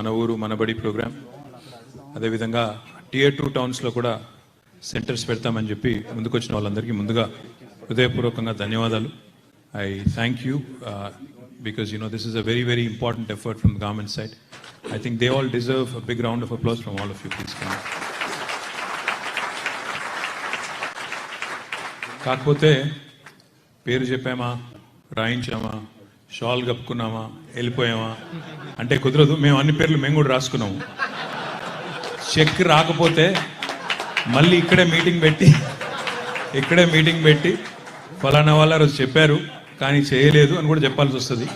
మన ఊరు మనబడి ప్రోగ్రామ్. అదేవిధంగా Tier 2 టౌన్స్లో కూడా సెంటర్స్ పెడతామని చెప్పి ముందుకొచ్చిన వాళ్ళందరికీ ముందుగా హృదయపూర్వకంగా ధన్యవాదాలు. I thank you because this is a very, very important effort from the government side. I think they all deserve a big round of applause from all of you. Please come. కాకపోతే పేరు చెప్పామా, రాయించామా, shawl కప్పుకున్నామా, వెళ్ళిపోయామా అంటే కుదరదు. మేము అన్ని పేర్లు మేము కూడా రాసుకున్నాము. Check రాకపోతే మళ్ళీ ఇక్కడే మీటింగ్ పెట్టి ఫలానా వాళ్ళ రోజు చెప్పారు కానీ చేయలేదు అని కూడా చెప్పాల్సి వస్తుంది.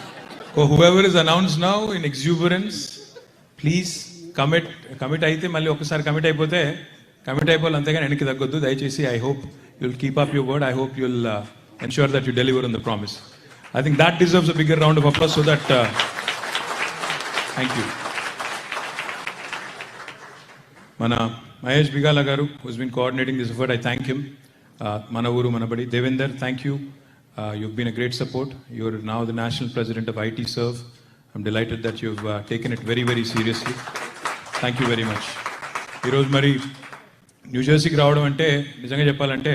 Whoever is announce now in exuberance, please commit అయితే మళ్ళీ ఒకసారి కమిట్ అయిపోవాలి అంతేగాని వెనక్కి తగ్గొద్దు దయచేసి. I hope you'll keep up your word. I hope you'll ensure that you deliver on the promise. I think that deserves a bigger round of applause so that thank you. Mana Mahesh Bigala garu, who's been coordinating this effort, I thank him. Mana uru manabadi. Devinder, thank you. You've been a great support. You're now the national president of IT Serve. I'm delighted that you've taken it very, very seriously. Thank you very much. Heroes Mari New జెర్సీకి రావడం అంటే నిజంగా చెప్పాలంటే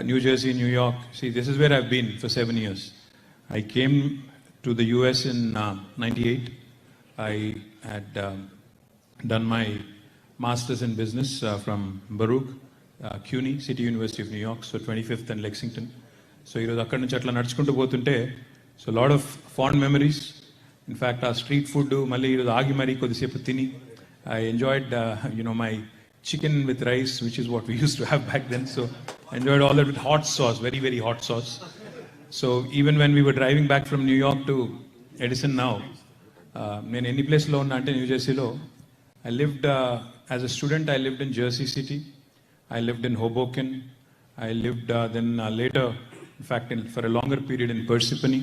New Jersey, New York, this is where I've been for 7 years. I came to the US in 98. I had done my master's in business from Baruch, CUNY, City University of New York, so 25th and Lexington. So ఈరోజు అక్కడి నుంచి అట్లా నడుచుకుంటూ పోతుంటే so lot of fond memories. In fact ఆ street food మళ్ళీ ఈరోజు ఆగి మరీ కొద్దిసేపు తిని I enjoyed my chicken with rice, which is what we used to have back then. So I enjoyed all that with hot sauce, very, very hot sauce. So even when we were driving back from New York to Edison now, in any place lo unna ante New Jersey lo, I lived as a student. I lived in Jersey City. I lived in Hoboken. I lived then later, in fact, for a longer period in Parsippany.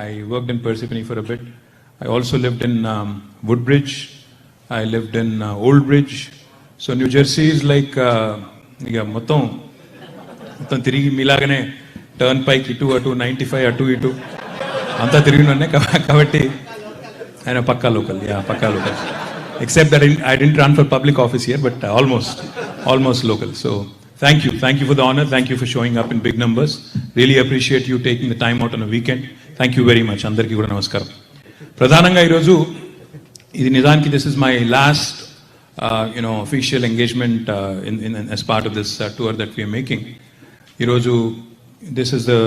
I worked in Parsippany for a bit. I also lived in Woodbridge. I lived in Old Bridge. So New Jersey is like ఇక మొత్తం తిరిగి మీలాగానే turn పైకి ఇటు అటు 95 అటు ఇటు అంతా తిరిగినానే కాబట్టి ఆయన పక్కా local except that I didn't run for public office here, but almost local. So thank you for the honor. Thank you for showing up in big numbers. Really appreciate you taking the time out on a weekend. Thank you very much. అందరికీ కూడా నమస్కారం. ప్రధానంగా ఈరోజు ఇది నిజానికి this is my last official engagement as part of this tour that we are making. Iroju, this is the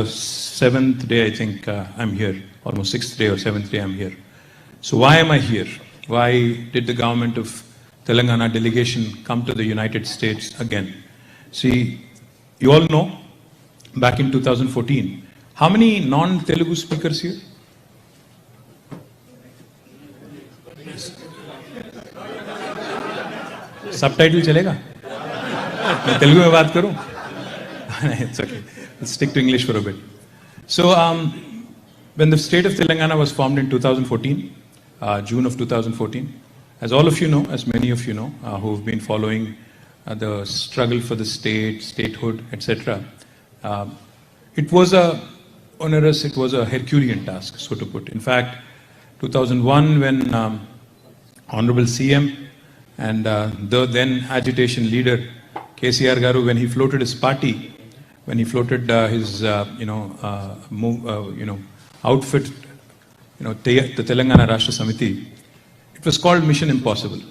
7th day, I think I'm here, almost 6th day or 7th day I'm here. So why am I here? Why did the government of Telangana delegation come to the United States again? See, you all know, back in 2014, how many non-Telugu speakers here? Subtitle चलेगा? मैं तेलुगु में बात करूं? It's okay. Let's stick to English for a bit. So, when the state of Telangana was formed in 2014, June of 2014, as all of you know, as many of you know, who have been following the struggle for the statehood, etc., it was onerous, it was a Herculean task, so to put. In fact, 2001, when Honorable CM and the then agitation leader KCR garu, when he floated his party, when he floated his outfit, the Telangana Rashtra Samiti, it was called Mission Impossible.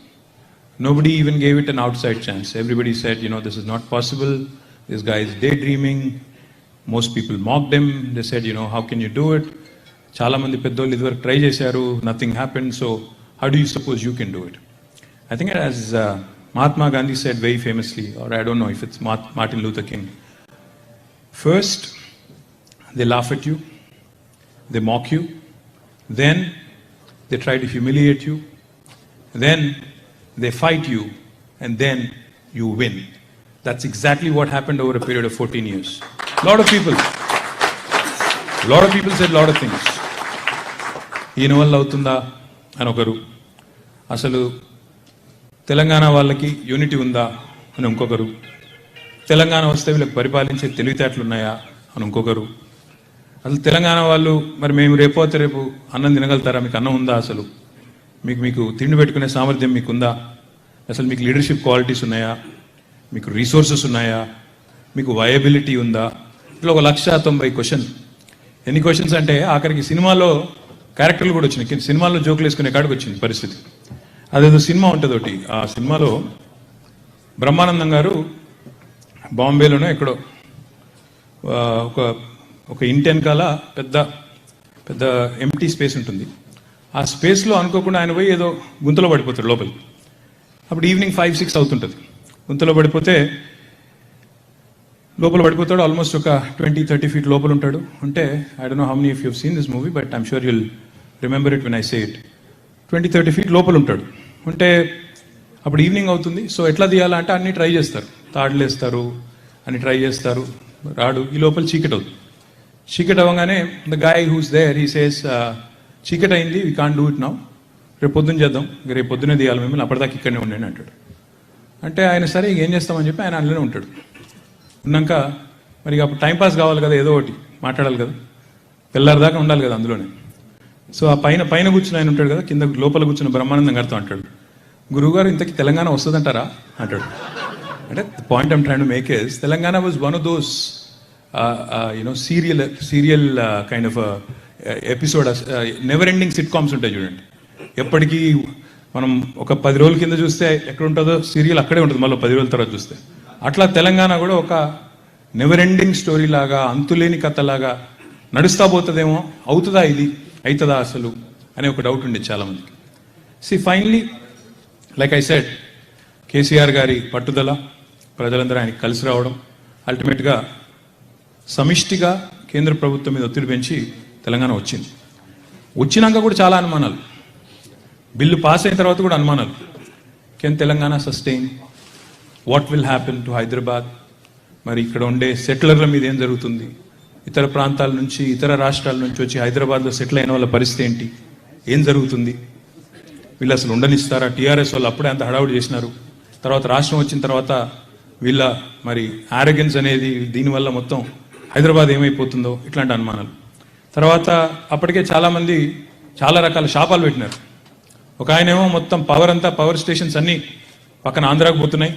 Nobody even gave it an outside chance. Everybody said, this is not possible. This guy is daydreaming. Most people mocked him. They said, how can you do it? Chala mandi peddollu iduvaru try chesaru, nothing happened. So how do you suppose you can do it? I think as Mahatma Gandhi said very famously, or I don't know if it's Martin Luther King, first they laugh at you, they mock you, then they try to humiliate you, then they fight you, and then you win. That's exactly what happened over a period of 14 years. A lot of people said a lot of things. ఈయన వల్ల అవుతుందా అని ఒకరు, అసలు తెలంగాణ వాళ్ళకి unity ఉందా అని ఇంకొకరు, తెలంగాణ వస్తే వీళ్ళకి పరిపాలించే తెలివితేటలు ఉన్నాయా అని ఇంకొకరు, అసలు తెలంగాణ వాళ్ళు మరి మేము రేపు అన్నం తినగలుగుతారా, మీకు అన్నం ఉందా అసలు మీకు తిండి పెట్టుకునే సామర్థ్యం మీకుందా, అసలు మీకు లీడర్షిప్ క్వాలిటీస్ ఉన్నాయా, మీకు రీసోర్సెస్ ఉన్నాయా, మీకు వయబిలిటీ ఉందా, ఇట్లా 190 క్వశ్చన్. ఎన్ని క్వశ్చన్స్ అంటే ఆఖరికి సినిమాలో క్యారెక్టర్లు కూడా వచ్చినాయి, సినిమాల్లో జోకులు వేసుకునే కాడికి వచ్చింది పరిస్థితి. అదేదో సినిమా ఉంటుంది ఒకటి, ఆ సినిమాలో బ్రహ్మానందం గారు బాంబేలోనే ఎక్కడో ఒక ఇంటి వెనకాల పెద్ద పెద్ద ఎంటీ స్పేస్ ఉంటుంది. ఆ స్పేస్లో అనుకోకుండా ఆయన పోయి ఏదో గుంతలో పడిపోతాడు లోపలికి. అప్పుడు ఈవినింగ్ 5-6 అవుతుంటుంది. గుంతలో పడిపోతే లోపల పడిపోతాడు. ఆల్మోస్ట్ ఒక 20-30 ఫీట్ లోపల ఉంటాడు. అంటే I don't know how many of you have seen this movie, but I'm sure you'll remember it when I say it. 20-30 feet లోపల ఉంటాడు. అంటే అప్పుడు ఈవినింగ్ అవుతుంది. సో ఎట్లా తీయాలంటే అన్ని ట్రై చేస్తారు, తాడులు వేస్తారు, అన్ని ట్రై చేస్తారు, రాడు. ఈ లోపల చీకటి అవుతుంది. చీకటి అవ్వగానే the guy who's there he says, చీకటి అయింది, we can't do it now, రేపు పొద్దున్న చేద్దాం, రేపు పొద్దున్నే తీయాలి మిమ్మల్ని, అప్పటిదాకా ఇక్కడనే ఉండండి అంటాడు. అంటే ఆయన సరే ఏం చేస్తామని చెప్పి ఆయన అందులోనే ఉంటాడు. ఉన్నాక మరి అప్పుడు టైంపాస్ కావాలి కదా, ఏదో ఒకటి మాట్లాడాలి కదా, తెల్లారిదాకా ఉండాలి కదా అందులోనే. సో ఆ పైన కూర్చుని ఆయన ఉంటాడు కదా, కింద లోపల కూర్చున్న బ్రహ్మానందం గారితో అంటాడు, గురువుగారు ఇంతకీ తెలంగాణ వస్తుందంటారా అంటాడు. అంటే the point I'm train to make is Telangana was one of those serial kind of episode, never ending SIT comms ఉంటాయి చూడండి. ఎప్పటికీ మనం ఒక 10 రోజుల కింద చూస్తే ఎక్కడ ఉంటుందో సీరియల్ అక్కడే ఉంటుంది, మళ్ళీ 10 రోజుల తర్వాత చూస్తే. అట్లా తెలంగాణ కూడా ఒక నెవర్ ఎండింగ్ స్టోరీ లాగా, అంతులేని కథలాగా నడుస్తా పోతుందేమో, అవుతుందా ఇది, అవుతుందా అసలు అనే ఒక డౌట్ ఉండేది చాలామందికి. Finally like I said, KCR గారి పట్టుదల, ప్రజలందరూ ఆయనకి కలిసి రావడం, అల్టిమేట్గా సమిష్టిగా కేంద్ర ప్రభుత్వం మీద ఒత్తిడి పెంచి తెలంగాణ వచ్చింది. వచ్చినాక కూడా చాలా అనుమానాలు, బిల్లు పాస్ అయిన తర్వాత కూడా అనుమానాలు. Can Telangana sustain, what will happen to Hyderabad, మరి ఇక్కడ ఉండే సెటిలర్ల మీద ఏం జరుగుతుంది, ఇతర ప్రాంతాల నుంచి, ఇతర రాష్ట్రాల నుంచి వచ్చి హైదరాబాద్లో సెటిల్ అయిన వాళ్ళ పరిస్థితి ఏంటి, ఏం జరుగుతుంది, వీళ్ళు అసలు ఉండనిస్తారా, టీఆర్ఎస్ వాళ్ళు అప్పుడే అంత హడావుడి చేసినారు, తర్వాత రాష్ట్రం వచ్చిన తర్వాత వీళ్ళ మరి ఆరోగెన్స్ అనేది, దీనివల్ల మొత్తం హైదరాబాద్ ఏమైపోతుందో, ఇట్లాంటి అనుమానాలు. తర్వాత అప్పటికే చాలామంది చాలా రకాల శాపాలు పెట్టినారు. ఒక ఆయనేమో మొత్తం పవర్ స్టేషన్స్ అన్నీ పక్కన ఆంధ్రాకు పోతున్నాయి,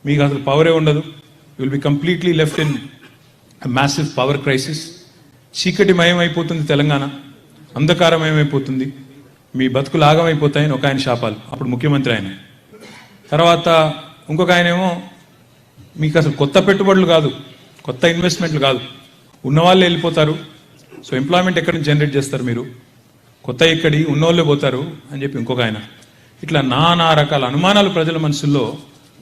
మీకు అసలు పవరే ఉండదు, will be completely left in massive power crisis, చీకటిమయం అయిపోతుంది తెలంగాణ, అంధకారమయం అయిపోతుంది, మీ బతుకులు ఆగమైపోతాయని ఒక ఆయన శాపాలు, అప్పుడు ముఖ్యమంత్రి ఆయన. తర్వాత ఇంకొక ఆయనేమో మీకు అసలు కొత్త పెట్టుబడులు కాదు, కొత్త ఇన్వెస్ట్మెంట్లు కాదు, ఉన్నవాళ్ళే వెళ్ళిపోతారు, సో ఎంప్లాయ్మెంట్ ఎక్కడి నుంచి జనరేట్ చేస్తారు మీరు, కొత్త ఎక్కడి, ఉన్నవాళ్ళే పోతారు అని చెప్పి ఇంకొక ఆయన. ఇట్లా నానా రకాల అనుమానాలు ప్రజల మనసుల్లో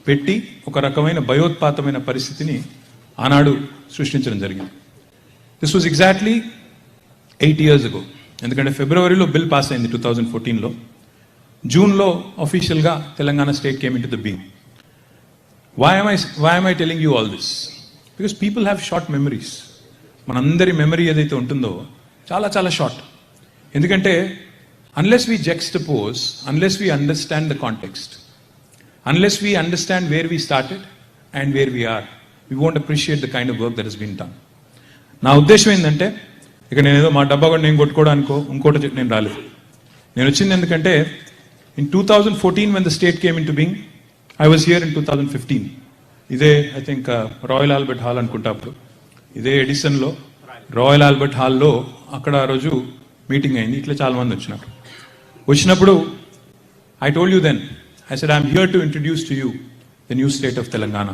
పెట్టి ఒక రకమైన భయోత్పాతమైన పరిస్థితిని ఆనాడు సృష్టించడం జరిగింది. This was exactly 8 years ago. ఎందుకంటే ఫిబ్రవరిలో బిల్ పాస్ అయింది 2014లో, జూన్లో అఫీషియల్గా Telangana state came into the being. Why am I telling you all this? Because people have short memories. మనందరి మెమరీ ఏదైతే ఉంటుందో చాలా చాలా షార్ట్. ఎందుకంటే unless we juxtapose, unless we understand the context, unless we understand where we started and where we are, we won't appreciate the kind of work that has been done. నా ఉద్దేశం ఏంటంటే, ఇక నేను ఏదో మా డబ్బా కూడా నేను కొట్టుకోవడానికో ఇంకోటి నేను రాలేదు. నేను వచ్చింది ఎందుకంటే in 2014 when the state came into being, I was here in 2015. ఇదే I think royal Albert hall అనుకుంటా, అప్పుడు ఇదే ఎడిసన్లో రాయల్ ఆల్బర్ట్ హాల్లో అక్కడ ఆ రోజు మీటింగ్ అయింది. ఇట్లా చాలా మంది వచ్చినప్పుడు I told you then, I said I'm here to introduce to you the new state of Telangana.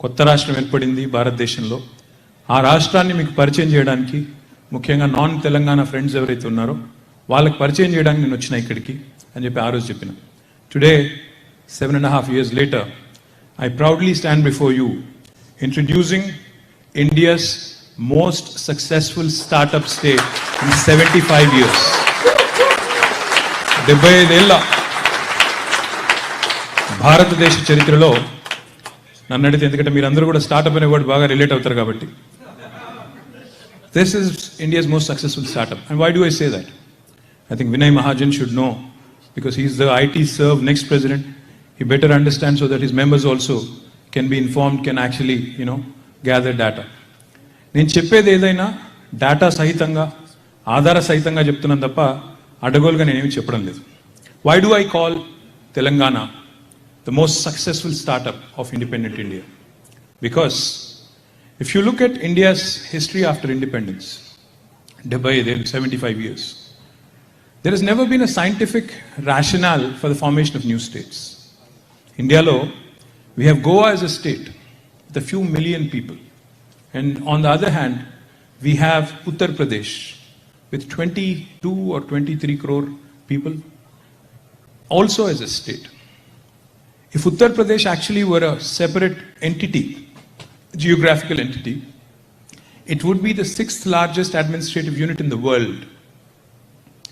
కొత్త రాష్ట్రం ఏర్పడింది భారతదేశంలో, ఆ రాష్ట్రాన్ని మీకు పరిచయం చేయడానికి, ముఖ్యంగా నాన్ తెలంగాణ ఫ్రెండ్స్ ఎవరైతే ఉన్నారో వాళ్ళకి పరిచయం చేయడానికి నేను వచ్చిన ఇక్కడికి అని చెప్పి ఆ రోజు చెప్పిన. Today 7.5 years later, I proudly stand before you introducing India's most successful startup state in 75 years. 75 ఏళ్ళ భారతదేశ చరిత్రలో నన్ను అడిగితే, ఎందుకంటే మీరందరూ కూడా స్టార్టప్ అనే వర్డ్ బాగా రిలేట్ అవుతారు కాబట్టి, this is India's most successful startup. And why do I say that? I think Vinay Mahajan should know, because he is the IT Serve next president. He better understand so that his members also can be informed, can actually, gather data. నేను చెప్పేది ఏదైనా data సహితంగా, ఆధార సహితంగా చెప్తున్నాను తప్ప అడగోలుగా నేనేమి చెప్పడం లేదు. Why do I call Telangana the most successful startup of independent India? Because if you look at India's history after independence, 75 years, there has never been a scientific rationale for the formation of new states. India lo, we have Goa as a state with a few million people. And on the other hand, we have Uttar Pradesh with 22 or 23 crore people also as a state. If Uttar Pradesh actually were a separate entity, geographical entity, it would be the 6th largest administrative unit in the world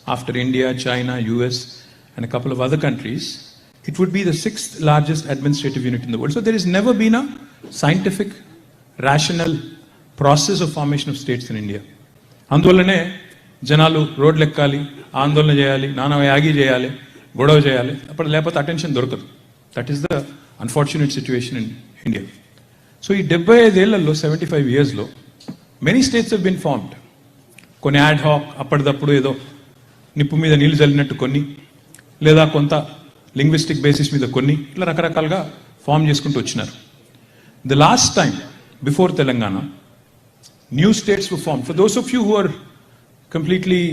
after India, China, US, and a couple of other countries. It would be the 6th largest administrative unit in the world. So there has never been a scientific, rational process of formation of states in India. అందువల్లనే జనాలు రోడ్లు ఎక్కాలి, ఆందోళన చేయాలి, నానా Yagi చేయాలి, గొడవ చేయాలి, అప్పుడు లేకపోతే అటెన్షన్ దొరకదు. That is the unfortunate situation in India. So ఈ 75 ఏళ్లలో 75 ఇయర్స్లో many states have been formed. కొన్ని యాడ్ హాక్ అప్పటిదప్పుడు ఏదో నిప్పు మీద నీళ్లు చల్లినట్టు కొన్ని, లేదా కొంత లింగ్విస్టిక్ బేసిస్ మీద కొన్ని, ఇట్లా రకరకాలుగా ఫామ్ చేసుకుంటూ వచ్చినారు. The last time before Telangana new states were formed. For those of you who are completely,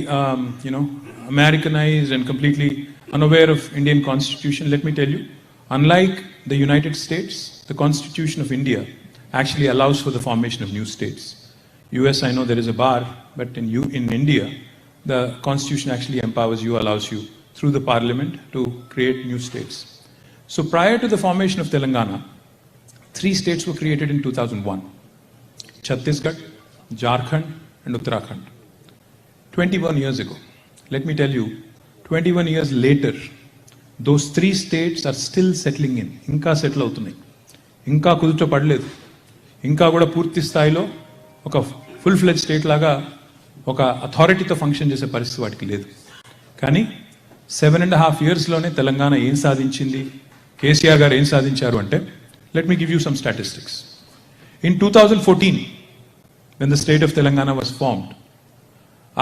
Americanized and completely unaware of Indian Constitution, let me tell you, unlike the United States, the Constitution of India actually allows for the formation of new states. US, I know there is a bar, but in India, the Constitution actually empowers you, allows you through the Parliament to create new states. So prior to the formation of Telangana, 3 states were created in 2001. Chhattisgarh, Jharkhand and Uttarakhand. 21 years ago. Let me tell you, 21 years later, those 3 states are still settling in. Inka settle అవుతున్నాయి, ఇంకా కుదుట పడలేదు, ఇంకా కూడా పూర్తి స్థాయిలో ఒక full ఫ్లెజ్ state లాగా ఒక అథారిటీతో ఫంక్షన్ చేసే పరిస్థితి వాటికి లేదు. కానీ 7.5 yearsలోనే తెలంగాణ ఏం సాధించింది, కేసీఆర్ గారు ఏం సాధించారు అంటే, let me give you some statistics. In 2014, when the state of Telangana was formed,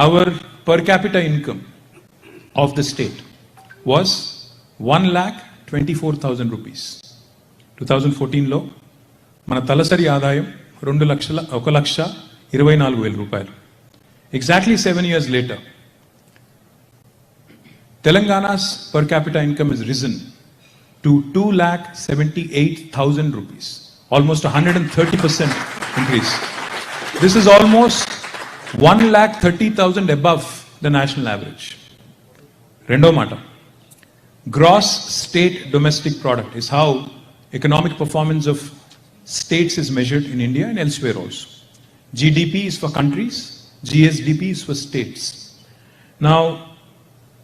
our per capita income of the state was 1,24,000 rupees. 2014 లో మన తలసరి ఆదాయం 1,24,000 రూపాయలు. Exactly 7 years later, Telangana's per capita income has risen to 2,78,000 rupees, almost 130% increase. This is almost 1,30,000 above the national average. Rendo mata. Gross state domestic product is how economic performance of states is measured in India and elsewhere also. GDP is for countries, GSDP is for states. Now,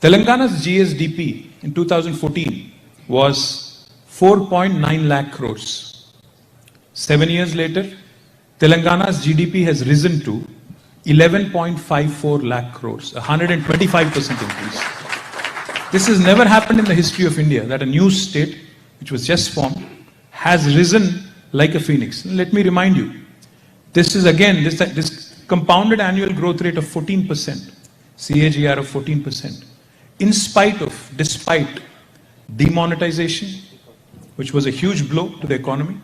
Telangana's GSDP in 2014 was 4.9 lakh crores. 7 years later, Telangana's GDP has risen to 11.54 lakh crores, 125% increase. This has never happened in the history of India, that a new state, which was just formed, has risen like a phoenix. Let me remind you, this is again, this compounded annual growth rate of 14%, CAGR of 14%, despite demonetization, which was a huge blow to the economy,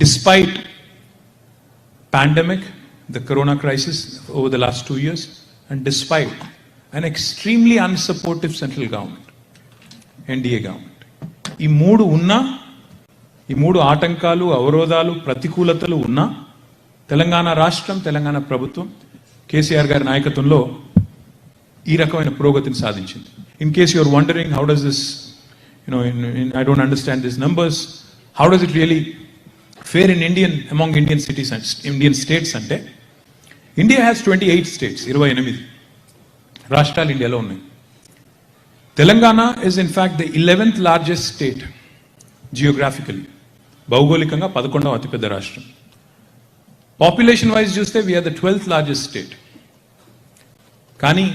despite pandemic, the corona crisis over the last 2 years, and despite an extremely unsupportive central government, NDA government. ఈ మూడు ఆటంకాలు, అవరోధాలు, ప్రతికూలతలు ఉన్నా తెలంగాణ రాష్ట్రం, తెలంగాణ ప్రభుత్వం కేసీఆర్ గారి నాయకత్వంలో ఈ రకమైన పురోగతిని సాధించింది. In case you are wondering how does this, I don't understand these numbers, how does it really fare in among Indian cities and Indian states ante, India has 28 states, 28 రాష్ట్రాలు ఇండియాలో ఉన్నాయి. Telangana is in fact the 11th largest state geographically. భౌగోళికంగా 11వ అతిపెద్ద రాష్ట్రం. Population wise చూస్తే we are the 12th largest state. కానీ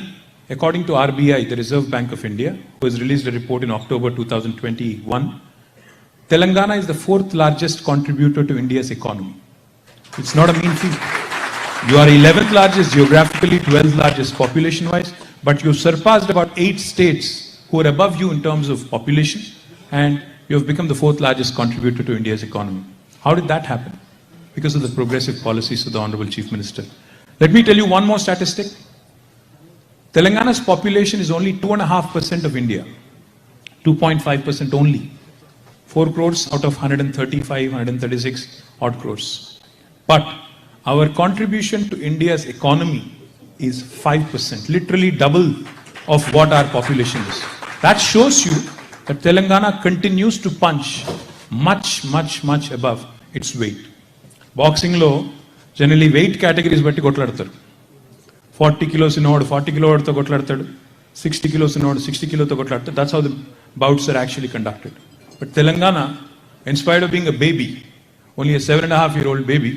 according to RBI, the Reserve Bank of India, who has released a report in October 2021, Telangana is the 4th largest contributor to India's economy. It's not a mean feat. You are 11th largest geographically, 12th largest population wise, but you surpassed about 8 states who are above you in terms of population, and you have become the fourth largest contributor to India's economy. How did that happen? Because of the progressive policies of the Honorable Chief Minister. Let me tell you one more statistic. Telangana's population is only 2.5% of India. 2.5% only. 4 crores out of 135, 136 odd crores. But our contribution to India's economy is 5%, literally double of what our population is. That shows you that Telangana continues to punch much, much, much above its weight. Boxing lo generally weight categories batti kotladtaru. 40 kilos ఉన్నవాడు 40 కిలోతో కొట్లాడతాడు, 60 kilos ఉన్నవాడు 60 కిలోతో కొట్లాడతాడు. That's how the bouts are actually conducted. But Telangana, in spite of being a baby, only a 7.5-year-old baby,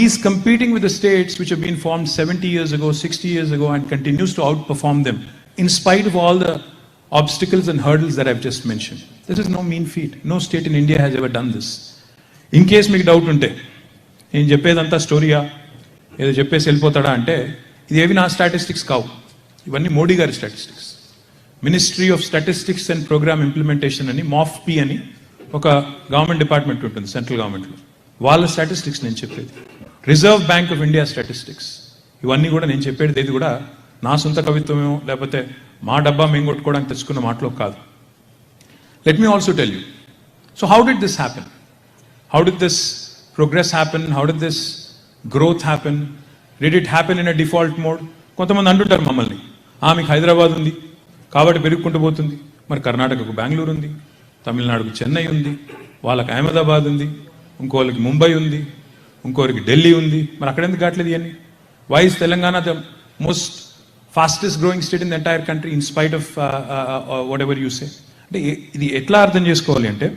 is competing with the states which have been formed 70 years ago, 60 years ago, and continues to outperform them in spite of all the obstacles and hurdles that I've just mentioned. This is no mean feat. No state in India has ever done this. In case మీకు doubt ఉంటే, నేను చెప్పేదంతా స్టోరీయా ఏదో చెప్పేసి వెళ్ళిపోతాడా అంటే, ఇదేవి నా statistics కావు, ఇవన్నీ మోడీ గారి statistics. Ministry of statistics and program implementation అని MOFP అని ఒక గవర్నమెంట్ డిపార్ట్మెంట్ ఉంటుంది సెంట్రల్ గవర్నమెంట్లో, వాళ్ళ స్టాటిస్టిక్స్ నేను చెప్పేది. Reserve bank of India statistics, ఇవన్నీ కూడా నేను చెప్పేది ఇది కూడా నా సొంత కవిత్వమేమో లేకపోతే మా డబ్బా మేము కొట్టుకోవడానికి తెచ్చుకున్న మాటలో కాదు. Let me also tell you, so how did this happen? How did this progress happen? How did this growth happen? Did it happen in a default mode? కొంతమంది అంటుంటారు మమ్మల్ని, మీకు హైదరాబాద్ ఉంది కాబట్టి పెరుగుకుంటూ పోతుంది, మరి కర్ణాటకకు బెంగళూరు ఉంది, తమిళనాడుకు చెన్నై ఉంది, వాళ్ళకి అహ్మదాబాద్ ఉంది, ఇంకోళ్ళకి ముంబై ఉంది, ఇంకోరికి ఢిల్లీ ఉంది, మరి అక్కడ ఎందుకు కావట్లేదు ఇవన్నీ? Why is Telangana the most fastest growing state in the entire country in spite of whatever you say? అంటే ఇది ఎట్లా అర్థం చేసుకోవాలి అంటే,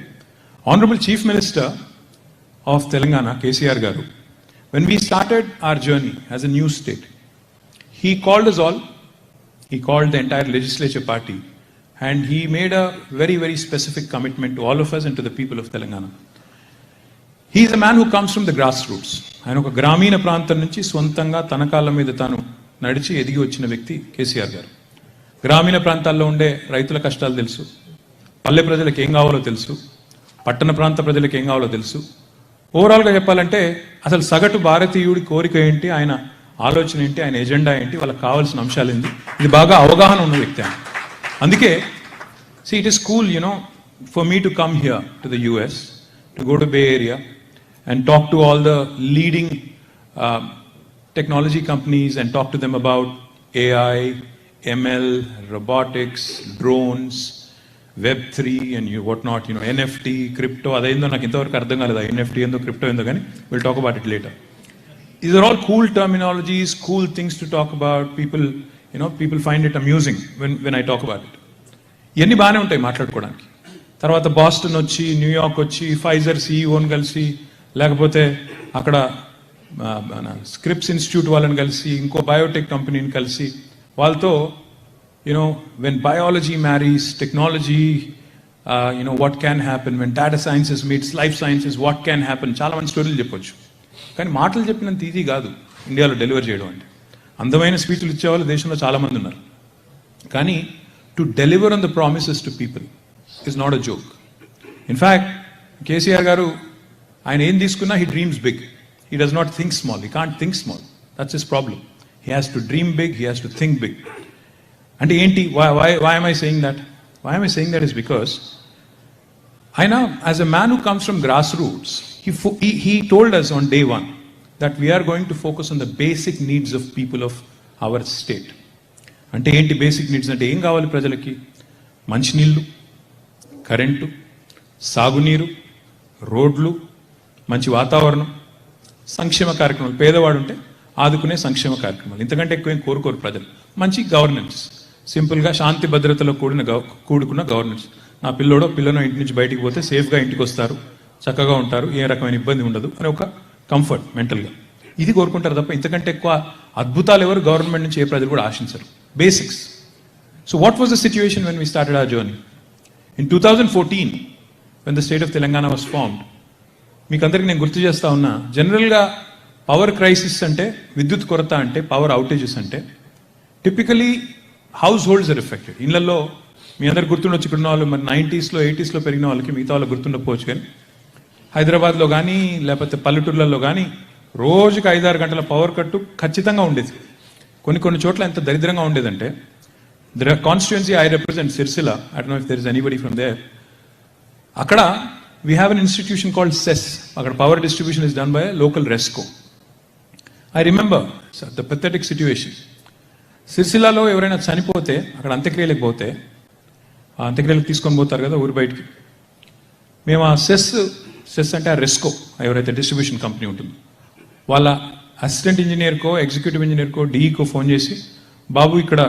honourable chief minister of Telangana KCR గారు, when we started our journey as a new state, he called us all, he called the entire legislature party, and he made a very, very specific commitment to all of us and to the people of Telangana. He is a man who comes from the grassroots. ఆయన ఒక గ్రామీణ ప్రాంతం నుంచి సొంతంగా తన కాళ్ళ మీద తాను నడిచి ఎదిగి వచ్చిన వ్యక్తి కేసీఆర్ గారు. గ్రామీణ ప్రాంతాల్లో ఉండే రైతుల కష్టాలు తెలుసు, పల్లె ప్రజలకు ఏం కావాలో తెలుసు, పట్టణ ప్రాంత ప్రజలకు ఏం కావాలో తెలుసు. ఓవరాల్గా చెప్పాలంటే అసలు సగటు భారతీయుడి కోరిక ఏంటి, ఆయన ఆలోచన ఏంటి, ఆయన ఎజెండా ఏంటి, వాళ్ళకి కావాల్సిన అంశాలు ఏంటి, ఇది బాగా అవగాహన ఉన్న వ్యక్తి ఆయన. అందుకే it is cool for me to come here to the US, to go to bay area and talk to all the leading technology companies and talk to them about AI, ML, robotics, drones, Web3 and whatnot, NFT, crypto. అదేందో నాకు ఇంతవరకు అర్థం కాలేదు, NFT ఏందో crypto ఏందో, కానీ we'll talk about it later. These are all cool terminologies, cool things to talk about. People find it amusing when I talk about it. ఇవన్నీ బాగానే ఉంటాయి మాట్లాడుకోవడానికి. తర్వాత బాస్టన్ వచ్చి, న్యూయార్క్ వచ్చి, ఫైజర్ సిఇఓని కలిసి, లేకపోతే అక్కడ స్క్రిప్స్ ఇన్స్టిట్యూట్ వాళ్ళని కలిసి, ఇంకో బయోటెక్ కంపెనీని కలిసి, వాళ్ళతో when biology marries technology, what can happen, when data sciences meets life sciences, what can happen, చాలా మంది స్టోరీలు చెప్పొచ్చు. కానీ మాటలు చెప్పినంత ఈజీ కాదు ఇండియాలో డెలివర్ చేయడం అంటే. అందమైన స్పీచ్లు ఇచ్చేవాళ్ళు దేశంలో చాలామంది ఉన్నారు, కానీ to deliver on the promises to people is not a joke. In fact, KCR గారు ఆయన ఏం తీసుకున్నా he dreams big. He does not think small. He can't think small. That's his problem. He has to dream big. He has to think big. అంటే ఏంటి? Why am I saying that? Why am I saying that is because ఆయన, as a man who comes from grassroots, he told us on day one that we are going to focus on the basic needs of people of our state. అంటే ఏంటి basic needs అంటే? ఏం కావాలి ప్రజలకి? మంచినీళ్ళు, current, సాగునీరు, రోడ్లు, మంచి వాతావరణం, సంక్షేమ కార్యక్రమాలు. పేదవాడు ఉంటే ఆదుకునే సంక్షేమ కార్యక్రమాలు. ఇంతకంటే ఎక్కువ ఏం కోరుకోరు ప్రజలు. మంచి గవర్నెన్స్, సింపుల్గా శాంతి భద్రతలో కూడుకున్న గవర్నెన్స్. నా పిల్లనో ఇంటి నుంచి బయటికి పోతే సేఫ్గా ఇంటికి వస్తారు, చక్కగా ఉంటారు, ఏ రకమైన ఇబ్బంది ఉండదు అని ఒక కంఫర్ట్ మెంటల్గా. ఇది కోరుకుంటారు తప్ప ఇంతకంటే ఎక్కువ అద్భుతాలు ఎవరు గవర్నమెంట్ నుంచి ఏ ప్రజలు కూడా ఆశించరు. Basics. So what was the situation when we started our journey? In 2014, when the state of Telangana was formed, మీకు అందరికీ నేను గుర్తు చేస్తా ఉన్నా, జనరల్గా పవర్ క్రైసిస్ అంటే, విద్యుత్ కొరత అంటే, పవర్ అవుటేజెస్ అంటే typically households are affected. ఇళ్లలో మీ అందరు గుర్తుండొచ్చు, ఇక్కడ ఉన్న వాళ్ళు మరి 90s, 80s పెరిగిన వాళ్ళకి మిగతా వాళ్ళకి గుర్తుండకపోవచ్చు, కానీ హైదరాబాద్లో కానీ లేకపోతే పల్లెటూర్లలో కానీ రోజుకి 5-6 గంటల పవర్ కట్టు ఖచ్చితంగా ఉండేది. కొన్ని చోట్ల ఎంత దరిద్రంగా ఉండేదంటే, the constituency I represent Sircilla, I don't know if there is anybody from there. అక్కడ we have an institution called CESS. అక్కడ power distribution is done by local RESCO. I remember the pathetic situation. సిరిసిల్లాలో ఎవరైనా చనిపోతే అక్కడ అంత్యక్రియలకు పోతే, ఆ అంత్యక్రియలకు తీసుకొని పోతారు కదా ఊరి బయటికి. మేము ఆ సెస్ అంటే ఆ రెస్కో ఎవరైతే డిస్ట్రిబ్యూషన్ కంపెనీ ఉంటుందో వాళ్ళ అసిస్టెంట్ ఇంజనీర్కో ఎగ్జిక్యూటివ్ ఇంజనీర్కో డీఈకో ఫోన్ చేసి, బాబు ఇక్కడ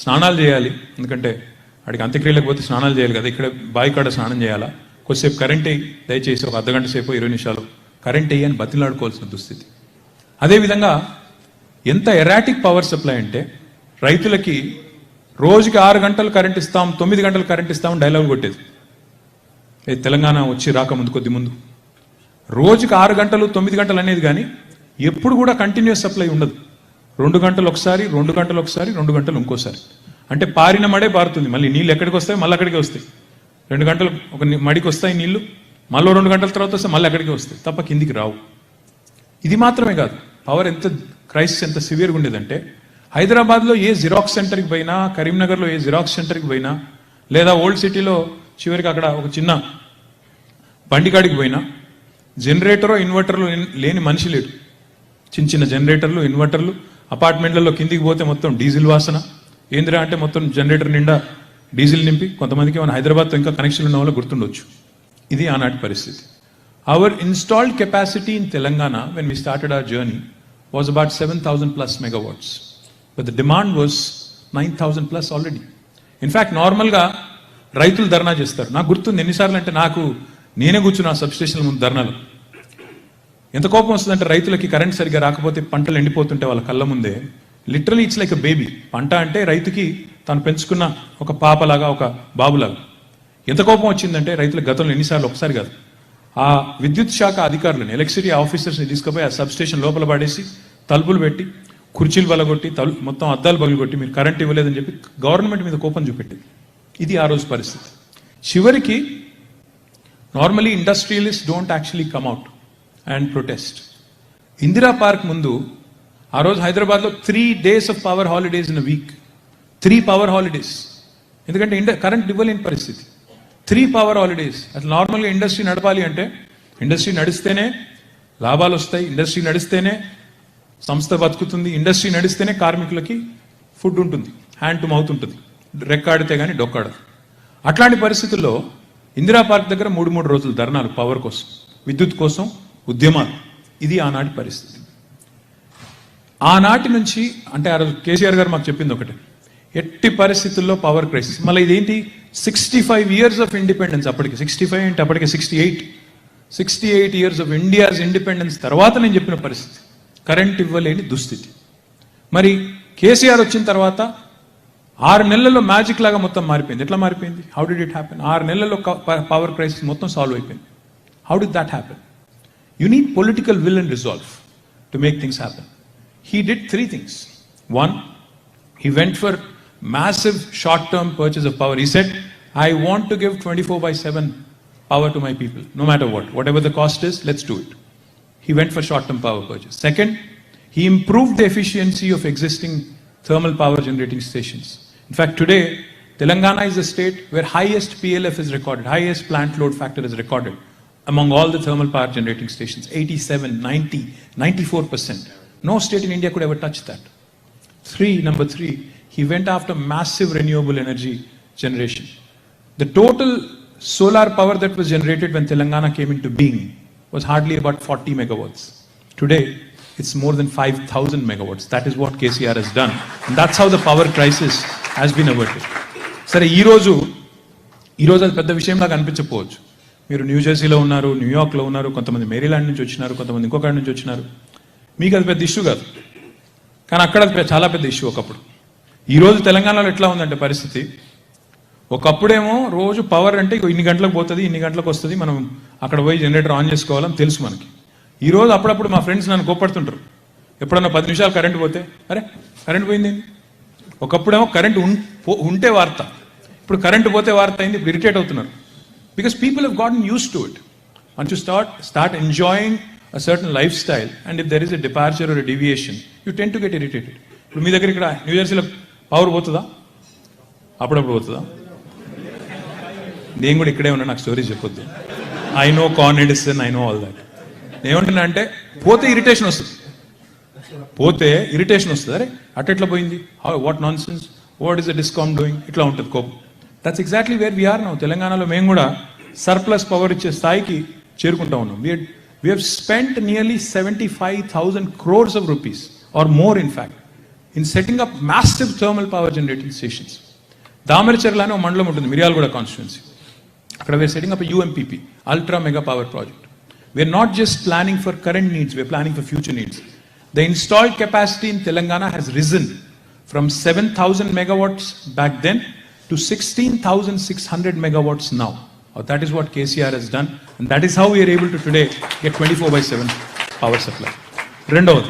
స్నానాలు చేయాలి, ఎందుకంటే అడిగి అంత్యక్రియలకు పోతే స్నానాలు చేయాలి కదా, ఇక్కడ బావి కాడ స్నానం చేయాలా, కొద్దిసేపు కరెంట్ అయ్యి దయచేసి ఒక అర్ధగంట సేపు 20 నిమిషాలు కరెంట్ అయ్యి అని బతిలాడుకోవాల్సిన దుస్థితి. అదేవిధంగా ఎంత ఎరాటిక్ పవర్ సప్లై అంటే, రైతులకి రోజుకి 6 గంటలు కరెంట్ ఇస్తాం, 9 గంటలు కరెంట్ ఇస్తామని డైలాగ్ కొట్టేది. తెలంగాణ వచ్చి రాకముందు కొద్ది ముందు రోజుకి 6 గంటలు 9 గంటలు అనేది, కానీ ఎప్పుడు కూడా కంటిన్యూస్ సప్లై ఉండదు. 2 గంటలు ఒకసారి, 2 గంటలు ఒకసారి, 2 గంటలు ఇంకోసారి. అంటే పారిన మడే పారుతుంది, మళ్ళీ నీళ్ళు ఎక్కడికి వస్తాయి, మళ్ళీ అక్కడికి వస్తాయి. 2 గంటలు ఒక మడికి వస్తాయి నీళ్లు, మళ్ళీ 2 గంటల తర్వాత వస్తే మళ్ళీ అక్కడికి వస్తాయి, తప్ప కిందికి రావు. ఇది మాత్రమే కాదు, పవర్ ఎంత క్రైసిస్ ఎంత సివియర్గా ఉండేదంటే, హైదరాబాద్లో ఏ జిరాక్స్ సెంటర్కి పోయినా, కరీంనగర్లో ఏ జిరాక్స్ సెంటర్కి పోయినా, లేదా ఓల్డ్ సిటీలో చివరికి అక్కడ ఒక చిన్న బండికాడికి పోయినా జనరేటరో ఇన్వర్టర్లు లేని మనిషి లేడు. చిన్న జనరేటర్లు, ఇన్వర్టర్లు, అపార్ట్మెంట్లలో కిందికి పోతే మొత్తం డీజిల్ వాసన. ఏంద్రా అంటే మొత్తం జనరేటర్ నిండా డీజిల్ నింపి, కొంతమందికి మన హైదరాబాద్తో ఇంకా కనెక్షన్ ఉన్న వాళ్ళు గుర్తుండొచ్చు. ఇది ఆనాటి పరిస్థితి. Our installed capacity in Telangana when we started our journey was about 7,000+ megawatts. But the demand was 9,000 plus already. In fact నార్మల్గా రైతులు ధర్నా చేస్తారు. నాకు గుర్తుంది ఎన్నిసార్లు అంటే, నేనే కూర్చున్నా సబ్స్టేషన్ల ముందు ధర్నాలు. ఎంత కోపం వస్తుందంటే, రైతులకి కరెంట్ సరిగ్గా రాకపోతే పంటలు ఎండిపోతుంటే వాళ్ళ కళ్ళ ముందే, literally it's like a baby. పంట అంటే రైతుకి తను పెంచుకున్న ఒక పాపలాగా, ఒక బాబులాగా. ఎంత కోపం వచ్చిందంటే రైతులకు గతంలో ఎన్నిసార్లు, ఒకసారి కాదు, ఆ విద్యుత్ శాఖ అధికారులను, ఎలక్ట్రిసిటీ ఆఫీసర్స్ని తీసుకుపోయి ఆ సబ్స్టేషన్ లోపల పడేసి తలుపులు పెట్టి, కుర్చీలు బలగొట్టి, మొత్తం అద్దాలు పగలగొట్టి, మీరు కరెంట్ ఇవ్వలేదని చెప్పి గవర్నమెంట్ మీద కోపం చూపెట్టింది. ఇది ఆ రోజు పరిస్థితి. చివరికి normally industrialist don't actually come out and protest. Indira park ముందు ఆ రోజు హైదరాబాద్లో 3 days of power holidays in a week. 3 power holidays. ఎందుకంటే కరెంట్ ఇవ్వలేని పరిస్థితి. 3 power holidays. అసలు నార్మల్గా ఇండస్ట్రీ నడపాలి అంటే, ఇండస్ట్రీ నడిస్తేనే లాభాలు వస్తాయి, ఇండస్ట్రీ నడిస్తేనే సంస్థ బతుకుతుంది, ఇండస్ట్రీ నడిస్తేనే కార్మికులకి ఫుడ్ ఉంటుంది, హ్యాండ్ టు మౌత్ ఉంటుంది, రెక్కాడితే కానీ డొక్కాడదు. అట్లాంటి పరిస్థితుల్లో ఇందిరా పార్క్ దగ్గర 3 రోజులు ధర్నాలు, పవర్ కోసం, విద్యుత్ కోసం ఉద్యమాలు. ఇది ఆనాటి పరిస్థితి. ఆనాటి నుంచి అంటే ఆ రోజు కేసీఆర్ గారు మాకు చెప్పింది ఒకటే, ఎట్టి పరిస్థితుల్లో పవర్ క్రైసిస్. మళ్ళీ ఇదేంటి, 65 years ఆఫ్ ఇండిపెండెన్స్, అప్పటికి 65 అంటే అప్పటికి 68 years ఆఫ్ ఇండియాస్ ఇండిపెండెన్స్ తర్వాత నేను చెప్పిన పరిస్థితి, కరెంట్ ఇవ్వలేని దుస్థితి. మరి కేసీఆర్ వచ్చిన తర్వాత 6 నెలల్లో మ్యాజిక్ లాగా మొత్తం మారిపోయింది. ఎట్లా మారిపోయింది? How did it happen? 6 నెలల్లో పవర్ క్రైసిస్ మొత్తం సాల్వ్ అయిపోయింది. How did that happen? You need political will and resolve to make things happen. He did 3 things. 1, he went for massive short-term purchase of power. He said, I want to give 24/7 power to my people, no matter what. Whatever the cost is, let's do it. He went for short-term power purchase. Second, he improved the efficiency of existing thermal power generating stations. In fact, today, Telangana is the state where highest PLF is recorded, highest plant load factor is recorded among all the thermal power generating stations, 87, 90, 94%. No state in India could ever touch that. Number three, he went after massive renewable energy generation. The total solar power that was generated when Telangana came into being was hardly about 40 megawatts. Today, it's more than 5,000 megawatts. That is what KCR has done. And that's how the power crisis has been averted. సరే, ఈరోజు అది పెద్ద విషయంలాగా అనిపించకపోవచ్చు. మీరు న్యూజెర్సీలో ఉన్నారు, న్యూయార్క్లో ఉన్నారు, కొంతమంది Maryland నుంచి వచ్చినారు, కొంతమంది ఇంకొక నుంచి వచ్చినారు. మీకు అది పెద్ద ఇష్యూ కాదు, కానీ అక్కడ చాలా పెద్ద ఇష్యూ ఒకప్పుడు. ఈరోజు తెలంగాణలో ఎట్లా ఉందంటే పరిస్థితి, ఒకప్పుడేమో రోజు పవర్ అంటే ఇన్ని గంటలకు పోతుంది, ఇన్ని గంటలకు వస్తుంది, మనం అక్కడ పోయి జనరేటర్ ఆన్ చేసుకోవాలని తెలుసు మనకి. ఈరోజు అప్పుడప్పుడు మా ఫ్రెండ్స్ నన్ను కోపడుతుంటారు, ఎప్పుడన్నా 10 నిమిషాలు కరెంట్ పోతే, అరే కరెంట్ పోయింది. ఒకప్పుడేమో కరెంట్ ఉంటే వార్త, ఇప్పుడు కరెంటు పోతే వార్త అయింది, ఇప్పుడు ఇరిటేట్ అవుతున్నారు. Because people have గాటన్ use to it. Once you start enjoying a certain lifestyle, and if there is a departure or a deviation, you tend to get irritated. ఇప్పుడు మీ దగ్గర ఇక్కడ న్యూ జెర్సీలో పవర్ పోతుందా? అప్పుడప్పుడు పోతుందా? నేను కూడా ఇక్కడే ఉన్నా, నాకు స్టోరీస్ చెప్పొద్దు. I know Con Edison, I know all that. ఏమంటున్నా అంటే పోతే ఇరిటేషన్ వస్తుంది, అరే అట్లా పోయింది, what nonsense, what is the discom doing, ఇట్లా ఉంటుంది కోపం. That's exactly where we're now. తెలంగాణలో మేము కూడా సర్ప్లస్ పవర్ ఇచ్చే స్థాయికి చేరుకుంటా ఉన్నాం. We have spent nearly 75,000 crores of rupees, or more in fact, in setting up massive thermal power generating stations. Damarcherla ane mandalam untundi, Miryalgoda constituency. Akkada we are setting up a UMPP, ultra mega power project. We are not just planning for current needs, we are planning for future needs. The installed capacity in Telangana has risen from 7,000 megawatts back then to 16,600 megawatts now. That is what KCR has done, and that is how we are able to today get 24/7 power supply. Rendavadu,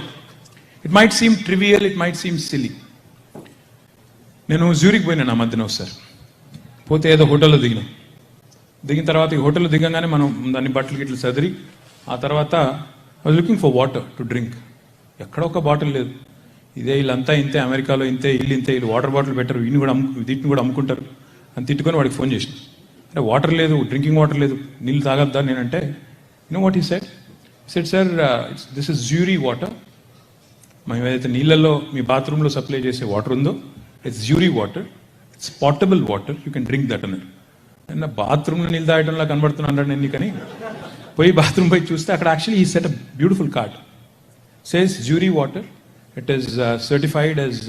it might seem trivial, it might seem silly. నేను Zurich పోయినా నా మధ్యన ఒకసారి పోతే ఏదో హోటల్లో దిగిన తర్వాత ఈ హోటల్లో దిగంగానే మనం దాన్ని బట్టలు గిట్లు సదిరి ఆ తర్వాత I was looking for water to drink. ఎక్కడ ఒక బాటిల్ లేదు. ఇదే వీళ్ళంతా ఇంతే, అమెరికాలో ఇంతే, వీళ్ళు వాటర్ బాటిల్ పెట్టరు, వీటిని కూడా అమ్ముకుంటారు అని తిట్టుకొని వాడికి ఫోన్ చేసిన. అంటే వాటర్ లేదు, డ్రింకింగ్ వాటర్ లేదు, నీళ్ళు తాగద్దా నేనంటే, you know what he said? Sir this is jury water. మేము ఏదైతే నీళ్ళల్లో మీ బాత్రూంలో సప్లై చేసే వాటర్ ఉందో it's jury water, it's portable water, you can drink that అన్నారు. నా బాత్రూంలో నీళ్ళు తాగడంలో కనబడుతున్నాను నేను కానీ పోయి బాత్రూమ్ పోయి చూస్తే అక్కడ యాక్చువల్లీ ఈ set a beautiful card, says jury water, it is certified as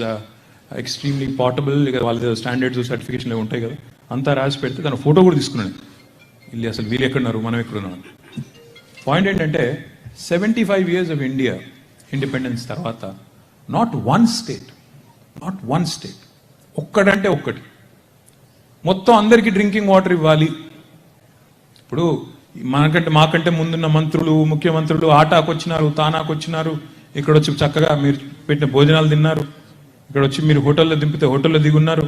extremely portable. ఇక వాళ్ళ స్టాండర్డ్స్ సర్టిఫికేషన్లు ఉంటాయి కదా, అంతా రాసి పెడితే దాని ఫోటో కూడా తీసుకున్నాను. వీళ్ళు అసలు వీళ్ళు ఎక్కడున్నారు, మనం ఎక్కడున్నాం. పాయింట్ ఏంటంటే 75 years of ఇండియా ఇండిపెండెన్స్ తర్వాత నాట్ వన్ స్టేట్ ఒక్కడంటే ఒక్కటి మొత్తం అందరికీ డ్రింకింగ్ వాటర్ ఇవ్వాలి. ఇప్పుడు మాకంటే ముందున్న మంత్రులు, ముఖ్యమంత్రులు ఆటాకు వచ్చినారు, తానాకు వచ్చినారు, ఇక్కడ వచ్చి చక్కగా మీరు పెట్టిన భోజనాలు తిన్నారు, ఇక్కడ వచ్చి మీరు హోటల్లో దింపితే హోటల్లో దిగున్నారు,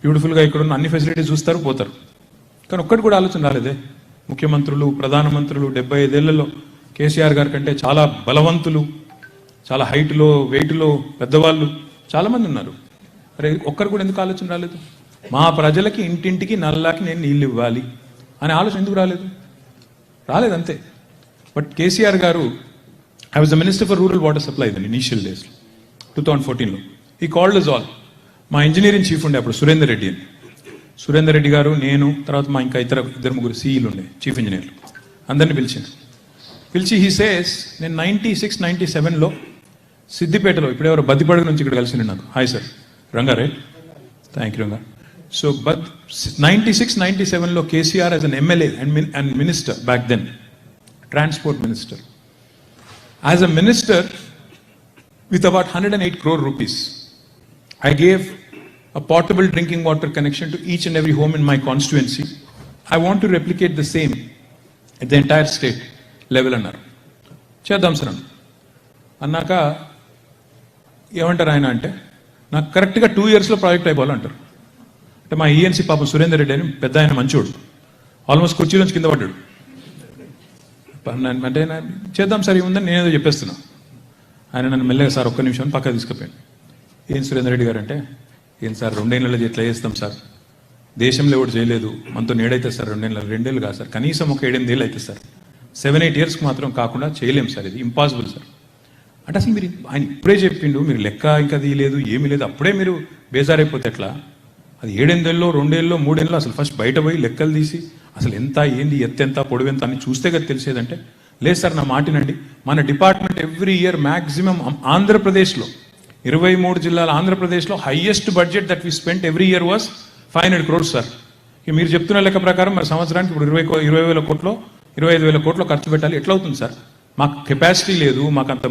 బ్యూటిఫుల్గా ఇక్కడ ఉన్న అన్ని ఫెసిలిటీస్ చూస్తారు, పోతారు. కానీ ఒక్కటి కూడా ఆలోచన రాలేదే. ముఖ్యమంత్రులు, ప్రధానమంత్రులు 75 ఏళ్లలో కేసీఆర్ గారి కంటే చాలా బలవంతులు, చాలా హైట్లో, వెయిట్లో పెద్దవాళ్ళు చాలామంది ఉన్నారు. అరే ఒక్కరు కూడా ఎందుకు ఆలోచన రాలేదు? మా ప్రజలకి ఇంటింటికి నల్లాకి నేను నీళ్ళు ఇవ్వాలి అనే ఆలోచన ఎందుకు రాలేదు అంతే. బట్ కేసీఆర్ గారు, I was the minister for rural water supply then initial days 2014లో. ఈ కాల్డ్ ఇస్ ఆల్. మా ఇంజనీరింగ్ చీఫ్ ఉండే అప్పుడు సురేందర్ రెడ్డి అని. సురేందర్ రెడ్డి గారు, నేను, తర్వాత మా ఇంకా ఇద్దరు ముగ్గురు సీఈలు ఉండే, చీఫ్ ఇంజనీర్లు, అందరిని పిలిచి హీ సేస్, నేను 96-97లో సిద్దిపేటలో, ఇప్పుడు ఎవరో బద్దిపడగ నుంచి ఇక్కడ కలిసి నాకు, hi sir Ranga, right, thank you Ranga. So 96-97లో KCR as an MLA and minister back then, transport minister, as a minister with about 108 crore rupees, I gave a portable drinking water connection to each and every home in my constituency. I want to replicate the same at the entire state level అన్నారు. చేద్దాం sir అన్నాక ఏమంటారు ఆయన అంటే, నాకు కరెక్ట్గా 2 yearsలో project అయిపోవాలంటారు. అంటే మా ఈఎన్సీ పాపం సురేందర్ రెడ్డి అని పెద్ద ఆయన మంచోడు, ఆల్మోస్ట్ కుర్చీలోంచి కింద పడ్డాడు. అంటే చేద్దాం సార్ ఏముందని నేనేదో చెప్పేస్తున్నా. ఆయన నన్ను మెల్లగా సార్ ఒక్క నిమిషం పక్కన తీసుకుపోయాను. ఏం సురేందర్ రెడ్డి గారు అంటే, ఏం సార్ 2 ఏళ్ళలో ఎట్లా చేస్తాం సార్, దేశంలో ఎవరు చేయలేదు, మనతో నేడైతే సార్ 2 ఏళ్ళు కాదు సార్, కనీసం ఒక 7-8 ఏళ్ళు అయితే సార్, 7-8 yearsకి మాత్రం కాకుండా చేయలేం సార్, ఇది ఇంపాసిబుల్ సార్ అంటే. అసలు మీరు ఆయన ఇప్పుడే చెప్పిండు, మీరు లెక్క ఇంకా అది లేదు ఏమీ లేదు, అప్పుడే మీరు బేజారైపోతే ఎట్లా? అది 7-8 ఏళ్ళలో, 2 ఏళ్ళలో, 3 ఏళ్ళలో అసలు ఫస్ట్ బయట పోయి లెక్కలు తీసి అసలు ఎంత, ఏంది, ఎత్తెంత, పొడవెంత అని చూస్తే కదా తెలిసేదంటే, లేదు సార్ నా మాటినండి, మన డిపార్ట్మెంట్ ఎవ్రీ ఇయర్ మ్యాక్సిమం ఆంధ్రప్రదేశ్లో 23 జిల్లాల ఆంధ్రప్రదేశ్లో highest budget that we spent every year was 500 crores sir. మీరు చెప్తున్న లెక్క ప్రకారం మరి సంవత్సరానికి ఇప్పుడు 20,000 కోట్లు 25,000 కోట్లు ఖర్చు పెట్టాలి, ఎట్లా అవుతుంది సార్? మాకు కెపాసిటీ లేదు, మాకు అంత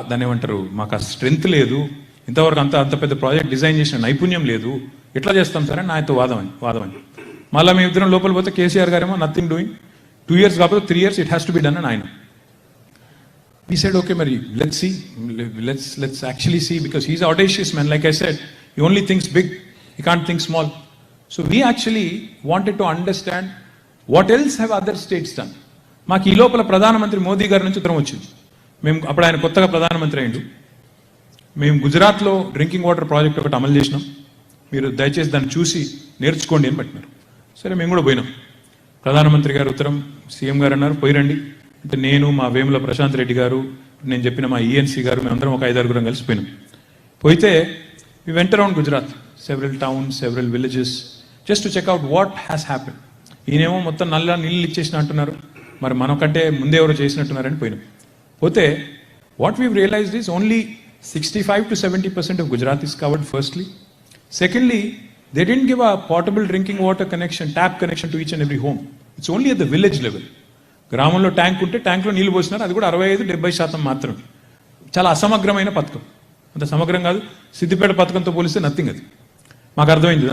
దాన్ని ఏమంటారు, మాకు ఆ స్ట్రెంగ్త్ లేదు, ఇంతవరకు అంత పెద్ద ప్రాజెక్ట్ డిజైన్ చేసిన నైపుణ్యం లేదు, ఎట్లా చేస్తాం సార్ అని నాతో వాదమని. మళ్ళీ మేము ఇద్దరం లోపల పోతే కేసీఆర్ గారేమో నథింగ్ డూయింగ్, 2 years కాకపోతే 3 years it has to be done అని ఆయన. We said, okay, Mary, let's see. Let's actually see, because he's an audacious man. Like I said, he only thinks big. He can't think small. So we actually wanted to understand what else have other states done. మాకు ఈ లోపల ప్రధానమంత్రి మోదీ గారి నుంచి ఉత్తరం వచ్చింది. మేము అప్పుడు ఆయన కొత్తగా ప్రధానమంత్రి అయ్యిండు. మేము గుజరాత్లో డ్రింకింగ్ వాటర్ ప్రాజెక్ట్ ఒకటి అమలు చేసినాం, మీరు దయచేసి దాన్ని చూసి నేర్చుకోండి అని పెట్టినారు. సరే మేము కూడా పోయినాం. ప్రధానమంత్రి గారు ఉత్తరం, సీఎం గారు అన్నారు పోయిరండి అంటే నేను, మా వేముల ప్రశాంత్ రెడ్డి గారు, నేను చెప్పిన మా ఈఎన్సీ గారు, మేమందరం ఒక 5-6 కలిసిపోయినాం. పోయితే we went around Gujarat, several towns, several villages, just to check out what has happened. ఈయనేమో మొత్తం నల్ల నీళ్ళు ఇచ్చేసిన అంటున్నారు, మరి మనకంటే ముందే ఎవరో చేసినట్టున్నారని పోయినాం. పోతే what we realized is only 65 to 70% of Gujarat is covered firstly. Secondly, they didn't give a portable drinking water connection, tap connection to each and every home. It's only at the village level. గ్రామంలో tank ఉంటే ట్యాంక్లో నీళ్ళు పోసినారు, అది కూడా 65-70% మాత్రమే. చాలా అసమగ్రమైన పథకం, అంత సమగ్రం కాదు. సిద్దిపేట పథకంతో పోలిస్తే నథింగ్. అది మాకు అర్థమైంది.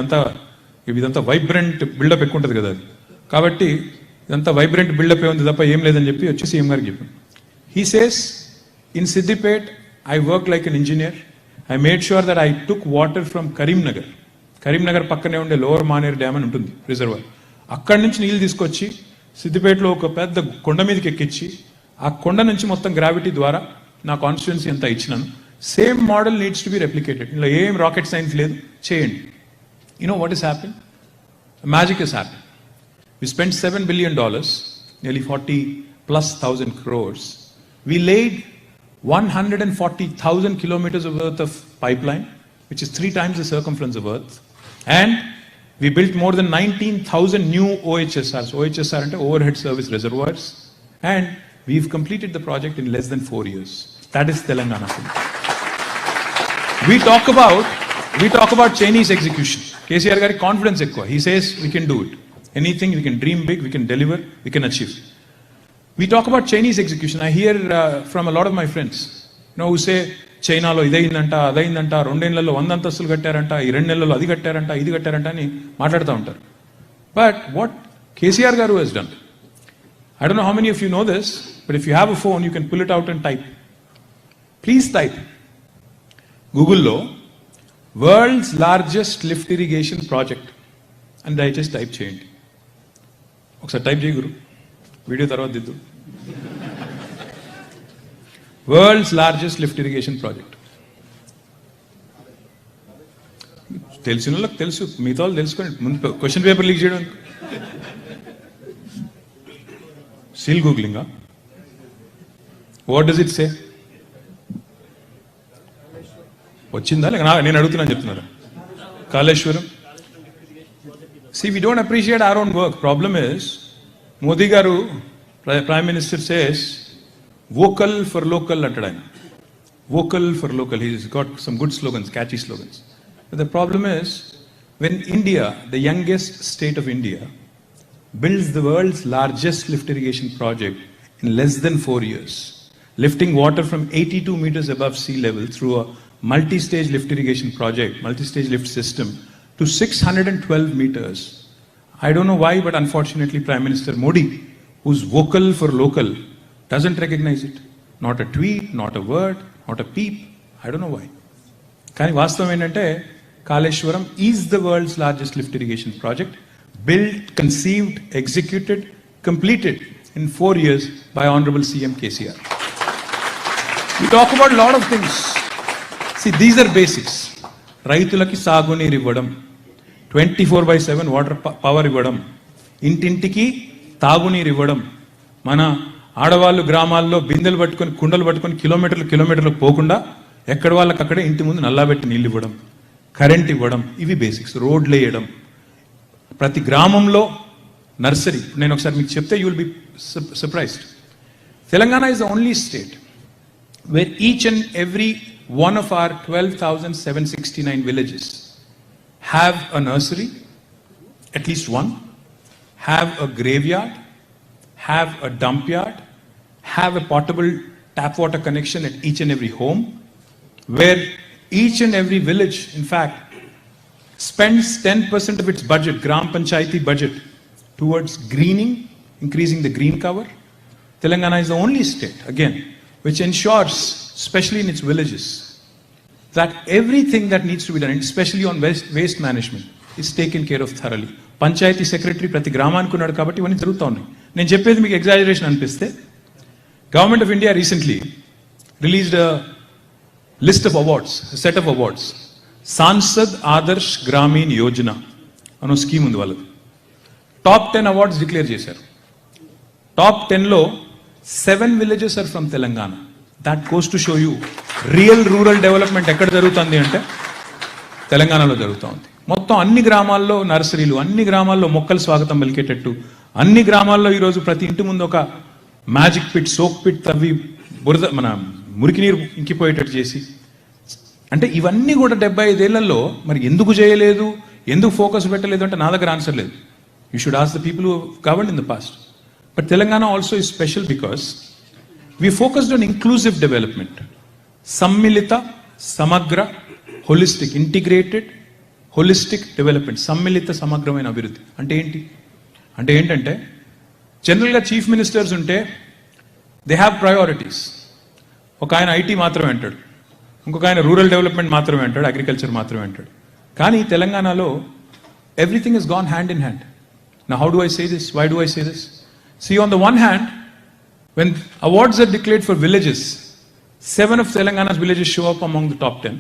ఇదంతా వైబ్రెంట్ బిల్డప్ ఎక్కువ ఉంటుంది కదా అది. కాబట్టి ఇదంతా వైబ్రెంట్ బిల్డప్ ఏ ఉంది తప్ప ఏం లేదని చెప్పి వచ్చి సీఎం గారికి చెప్పాను. He says, in Siddipet I work like an engineer. I made sure that I took water from Karimnagar పక్కనే ఉండే లోవర్ మానేర్ డ్యామ్ అని ఉంటుంది రిజర్వాయర్. అక్కడి నుంచి నీళ్ళు తీసుకొచ్చి సిద్దిపేటలో ఒక పెద్ద కొండ మీదకి ఎక్కించి ఆ కొండ నుంచి మొత్తం గ్రావిటీ ద్వారా నా కాన్స్టిట్యున్సీ అంతా ఇచ్చినాను. Same model needs to be replicated. ఇందులో ఏం రాకెట్ సైన్స్ లేదు, చేయండి. You know what has happened? Magic has happened. We spent $7 billion, nearly 40,000+ crores. We laid 140,000 kilometers of worth of pipeline, which is 3 times the circumference of Earth. And we built more than 19,000 new OHSRs. OHSR ante overhead service reservoirs. And we've completed the project in less than 4 years. That is Telangana. We talk about Chinese execution. KCR gari confidence ekkuva. He says we can do it. Anything, we can dream big, we can deliver, we can achieve. We talk about Chinese execution. I hear from a lot of my friends, who say చైనాలో ఇదైందంట, అదైందంట, 2 నెలల్లో 100 అంతస్తులు కట్టారంట, ఈ 2 నెలల్లో అది కట్టారంట, ఇది కట్టారంట అని మాట్లాడుతూ ఉంటారు. బట్ వాట్ కేసీఆర్ గారు has done, I don't know how many of you know this, but if you have a phone, you can pull it out and type. Please type. Google-లో world's largest lift irrigation project అని దయచేసి type చేయండి. ఒకసారి type చేయ గురు, video తర్వాత దిద్దు. World's largest lift irrigation project. తెలిసిన వాళ్ళకి తెలుసు, మిగతా వాళ్ళు తెలుసుకోండి. ముందు క్వశ్చన్ పేపర్ లీక్ చేయడం స్టిల్ గూగ్లింగా. What does it say? వచ్చిందా లేక నేను అడుగుతున్నాను చెప్తున్నారా? Kaleshwaram. See, we don't appreciate our own work. Problem is, Modi garu, Prime Minister says, vocal for local అంటాడు ఆయన. Vocal for local. He's got some good slogans, catchy slogans. But the problem is, when India, the youngest state of India, builds the world's largest lift irrigation project in less than 4 years, lifting water from 82 meters above sea level through a multi-stage lift irrigation project, multi-stage lift system, to 612 meters. I don't know why, but unfortunately Prime Minister Modi, who's vocal for local, doesn't recognize it. Not a tweet, not a word, not a peep. I don't know why. Kani vastavam endante, Kaleshwaram is the world's largest lift irrigation project, built, conceived, executed, completed in 4 years by Honorable CM KCR. We talk about a lot of things. See, these are basics. రైతులకి సాగునీరు ఇవ్వడం, 24/7 water power ఇవ్వడం, ఇంటింటికి తాగునీరు ఇవ్వడం, మన ఆడవాళ్ళు గ్రామాల్లో బిందెలు పట్టుకొని కుండలు పట్టుకొని కిలోమీటర్లు పోకుండా ఎక్కడ వాళ్ళకి అక్కడే ఇంటి ముందు నల్లాబెట్టి నీళ్ళు ఇవ్వడం, కరెంట్ ఇవ్వడం, ఇవి బేసిక్స్. రోడ్లు వేయడం, ప్రతి గ్రామంలో నర్సరీ. నేను ఒకసారి మీకు చెప్తే you will be surprised. Telangana is the only state where each and every one of our 12,769 villages have a nursery, at least one, have a graveyard, have a dump yard, have a portable tap water connection at each and every home, where each and every village, in fact, spends 10% of its budget, Gram Panchayati budget, towards greening, increasing the green cover. Telangana is the only state, again, which ensures, especially in its villages, that everything that needs to be done, especially on waste management, is taken care of thoroughly. Panchayat secretary ప్రతి గ్రామానికి ఉన్నాడు కాబట్టి ఇవన్నీ జరుగుతూ ఉన్నాయి. నేను చెప్పేది మీకు ఎగ్జాజరేషన్ అనిపిస్తే, government of India recently released list of awards, set of awards. Sansad Adarsh Gramin Yojana అనే స్కీమ్ ఉంది వాళ్ళది. టాప్ 10 అవార్డ్స్ డిక్లేర్ చేశారు. టాప్ 10లో 7 villages are from Telangana. That goes to show you real rural development ఎక్కడ జరుగుతుంది అంటే తెలంగాణలో జరుగుతూ ఉంది. మొత్తం అన్ని గ్రామాల్లో నర్సరీలు, అన్ని గ్రామాల్లో మొక్కలు స్వాగతం పలికేటట్టు, అన్ని గ్రామాల్లో ఈరోజు ప్రతి ఇంటి ముందు ఒక మ్యాజిక్ పిట్, సోక్ పిట్ తవ్వి బురద మన మురికి నీరు ఇంకిపోయేటట్టు చేసి, అంటే ఇవన్నీ కూడా 75 ఏళ్లలో మరి ఎందుకు చేయలేదు, ఎందుకు ఫోకస్ పెట్టలేదు అంటే నా దగ్గర ఆన్సర్ లేదు. You should ask the people who governed in the past. But Telangana also is special because we focused on inclusive development, సమ్మిళిత, సమగ్ర, holistic, integrated, holistic development, సమ్మిళిత సమగ్రమైన అభివృద్ధి అంటే ఏంటి? అంటే ఏంటంటే జనరల్గా చీఫ్ మినిస్టర్స్ ఉంటే దే హ్యావ్ ప్రయారిటీస్. ఒక ఆయన ఐటీ మాత్రమే అంటాడు, ఇంకొక ఆయన రూరల్ డెవలప్మెంట్ మాత్రమే అంటాడు, అగ్రికల్చర్ మాత్రమే అంటాడు. కానీ తెలంగాణలో everything is gone hand in hand. Now how do I say this? Why do I say this? See, on the one hand, when awards are declared for villages, 7 of Telangana's villages show up among the top 10.